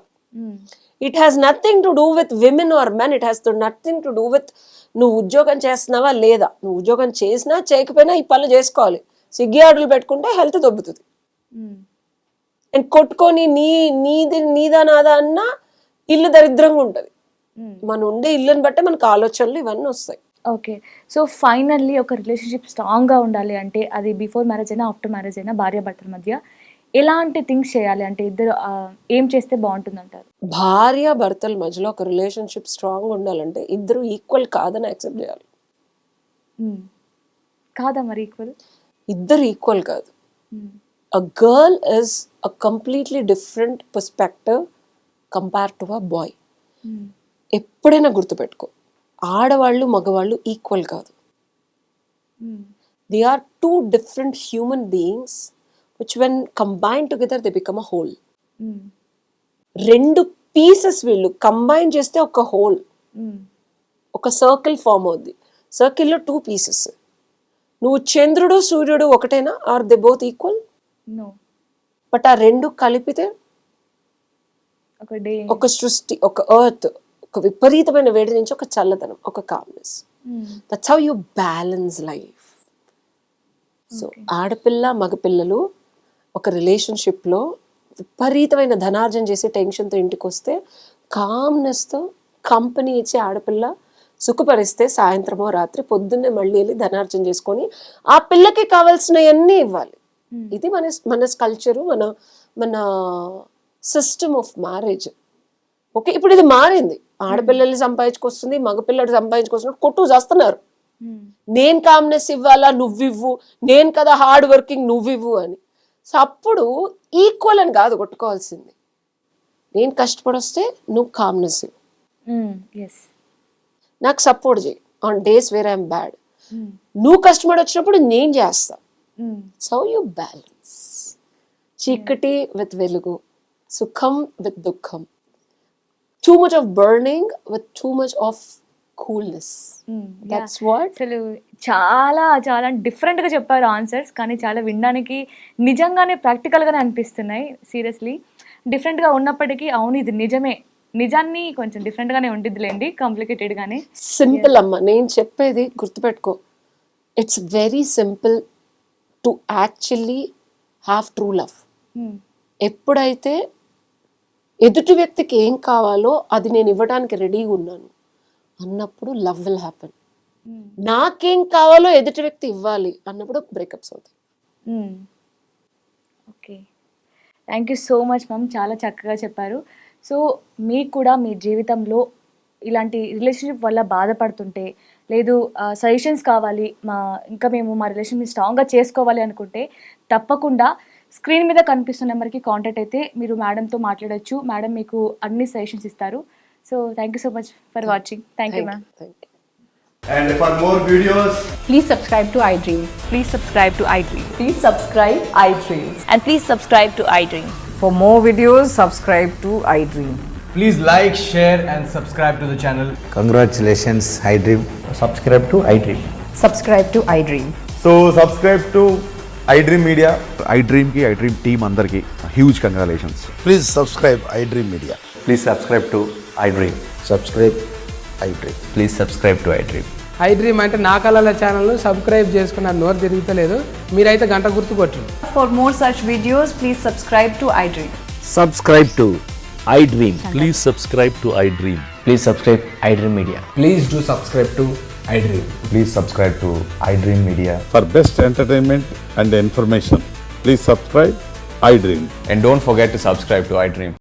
It has nothing to do with women or men. It has nothing to do with నువ్వు ఉద్యోగం చేస్తున్నావా లేదా. నువ్వు ఉద్యోగం చేసినా చేయకపోయినా ఈ పనులు చేసుకోవాలి. సిగ్గి ఆడులు పెట్టుకుంటే హెల్త్ దొబ్బుతుంది. అండ్ కొట్టుకొని నీదా నాదా అన్నా ఇల్లు దరిద్రంగా ఉంటుంది. మనం ఉండే ఇల్లుని బట్టే మనకు ఆలోచనలు ఇవన్నీ వస్తాయి. ఓకే. సో ఫైనల్లీ ఒక రిలేషన్షిప్ స్ట్రాంగ్గా ఉండాలి అంటే అది బిఫోర్ మ్యారేజ్ అయినా ఆఫ్టర్ మ్యారేజ్ అయినా భార్యాభర్తల మధ్య ఎలాంటి థింగ్స్ చేయాలి అంటే ఇద్దరు ఏం చేస్తే బాగుంటుంది అంటారు? భార్యాభర్తల మధ్యలో ఒక రిలేషన్షిప్ స్ట్రాంగ్ ఉండాలంటే ఇద్దరు ఈక్వల్ కాదని యాక్సెప్ట్ చేయాలి. కాదా మరి ఈక్వల్? ఇద్దరు ఈక్వల్ కాదు. A girl is a completely different perspective compared to a boy. ఎప్పుడైనా గుర్తుపెట్టుకో, ఆడవాళ్ళు మగవాళ్ళు ఈక్వల్ కాదు. They are two different human beings which when combined together they become a whole. రెండు పీసెస్ వీళ్ళు కంబైన్ చేస్తే ఒక హోల్, ఒక సర్కిల్ ఫామ్ అవుద్ది. సర్కిల్లో 2 పీసెస్. నువ్వు చంద్రుడు సూర్యుడు ఒకటేనా, or they both equal? No. But ఆ రెండు కలిపితే ఒక డే, ఒక సృష్టి, ఒక ఎర్త్, ఒక విపరీతమైన వేడి నుంచి ఒక చల్లదనం, ఒక calmness. That's how you balance life. So ఆడపిల్ల మగపిల్లలు ఒక రిలేషన్షిప్లో విపరీతమైన ధనార్జన చేసి టెన్షన్తో ఇంటికి వస్తే కామ్నెస్తో కంపెనీ ఇచ్చి ఆడపిల్ల సుఖపరిస్తే సాయంత్రమో రాత్రి పొద్దున్నే మళ్ళీ వెళ్ళి ధనార్జన చేసుకొని ఆ పిల్లకి కావాల్సినవన్నీ ఇవ్వాలి. ఇది మన కల్చరు, మన సిస్టమ్ ఆఫ్ మ్యారేజ్. ఓకే, ఇప్పుడు ఇది మారింది. ఆడపిల్లల్ని సంపాదించుకొస్తుంది, మగపిల్లడు సంపాదించుకొస్తున్నట్టు కొట్టు చేస్తున్నారు. నేను కామ్నెస్ ఇవ్వాలా, నువ్వివ్వు, నేను కదా హార్డ్ వర్కింగ్, నువ్వివ్వు అని. సో అప్పుడు ఈక్వల్ అని కాదు కొట్టుకోవాల్సింది. నేను కష్టపడొస్తే నువ్వు కామ్నెస్ ఇవ్వు, నాకు సపోర్ట్ చేయి on days where I'm bad. నువ్వు కష్టపడి వచ్చినప్పుడు నేను చేస్తా. So you balance. చీకటి విత్ వెలుగు, సుఖం విత్ దుఃఖం, two much of burning with two much of coolness. That's what. అసలు చాలా చాలా డిఫరెంట్గా చెప్పారు ఆన్సర్స్, కానీ చాలా వినడానికి నిజంగానే ప్రాక్టికల్గానే అనిపిస్తున్నాయి. సీరియస్లీ డిఫరెంట్గా ఉన్నప్పటికీ అవును ఇది నిజమే, నిజాన్ని కొంచెం డిఫరెంట్గానే ఉండిద్దిలేండి, కాంప్లికేటెడ్గానే. సింపుల్ అమ్మ, నేను చెప్పేది గుర్తుపెట్టుకో. It's very simple to actually have true love. ఎప్పుడైతే ఎదుటి వ్యక్తికి ఏం కావాలో అది నేను ఇవ్వడానికి రెడీగా ఉన్నాను అన్నప్పుడు లవ్ విల్ హ్యాపెన్. నాకేం కావాలో ఎదుటి వ్యక్తి ఇవ్వాలి అన్నప్పుడు బ్రేకప్స్ అవుతాయి. Okay, thank you so much ma'am, చాలా చక్కగా చెప్పారు. సో మీకు కూడా మీ జీవితంలో ఇలాంటి రిలేషన్షిప్ వల్ల బాధపడుతుంటే, లేదు సజెషన్స్ కావాలి, ఇంకా మేము మా రిలేషన్షిప్ స్ట్రాంగ్గా చేసుకోవాలి అనుకుంటే తప్పకుండా స్క్రీన్ మీద కనిపిస్తున్న నెంబర్కి కాంటాక్ట్ అయితే మీరు మేడంతో మాట్లాడొచ్చు. మేడం మీకు అన్ని సజెషన్స్ ఇస్తారు. So thank you so much for watching. Thank you ma'am. And for more videos, Please subscribe to iDream. Please subscribe to iDream. Please subscribe iDream. And please subscribe to iDream. For more videos, subscribe to iDream. please like, share and subscribe to the channel. Congratulations, iDream. Subscribe to iDream. Subscribe to iDream. So subscribe to iDream Media. iDream team andarki huge congratulations. Please subscribe iDream Media. Please subscribe to iDream. Subscribe iDream. Please subscribe to iDream. iDream అంటే నా కళల ఛానల్ను subscribe చేసుకున్న నోరు తిరుగుతలేదు, మీరైతే గంట గుర్తు కొట్టండి. For more such videos, please subscribe to iDream. Subscribe to iDream. Please subscribe to iDream. Please subscribe iDream Media. Please do subscribe to iDream. Please subscribe to iDream Media. For best entertainment and information, please subscribe iDream. And don't forget to subscribe to iDream.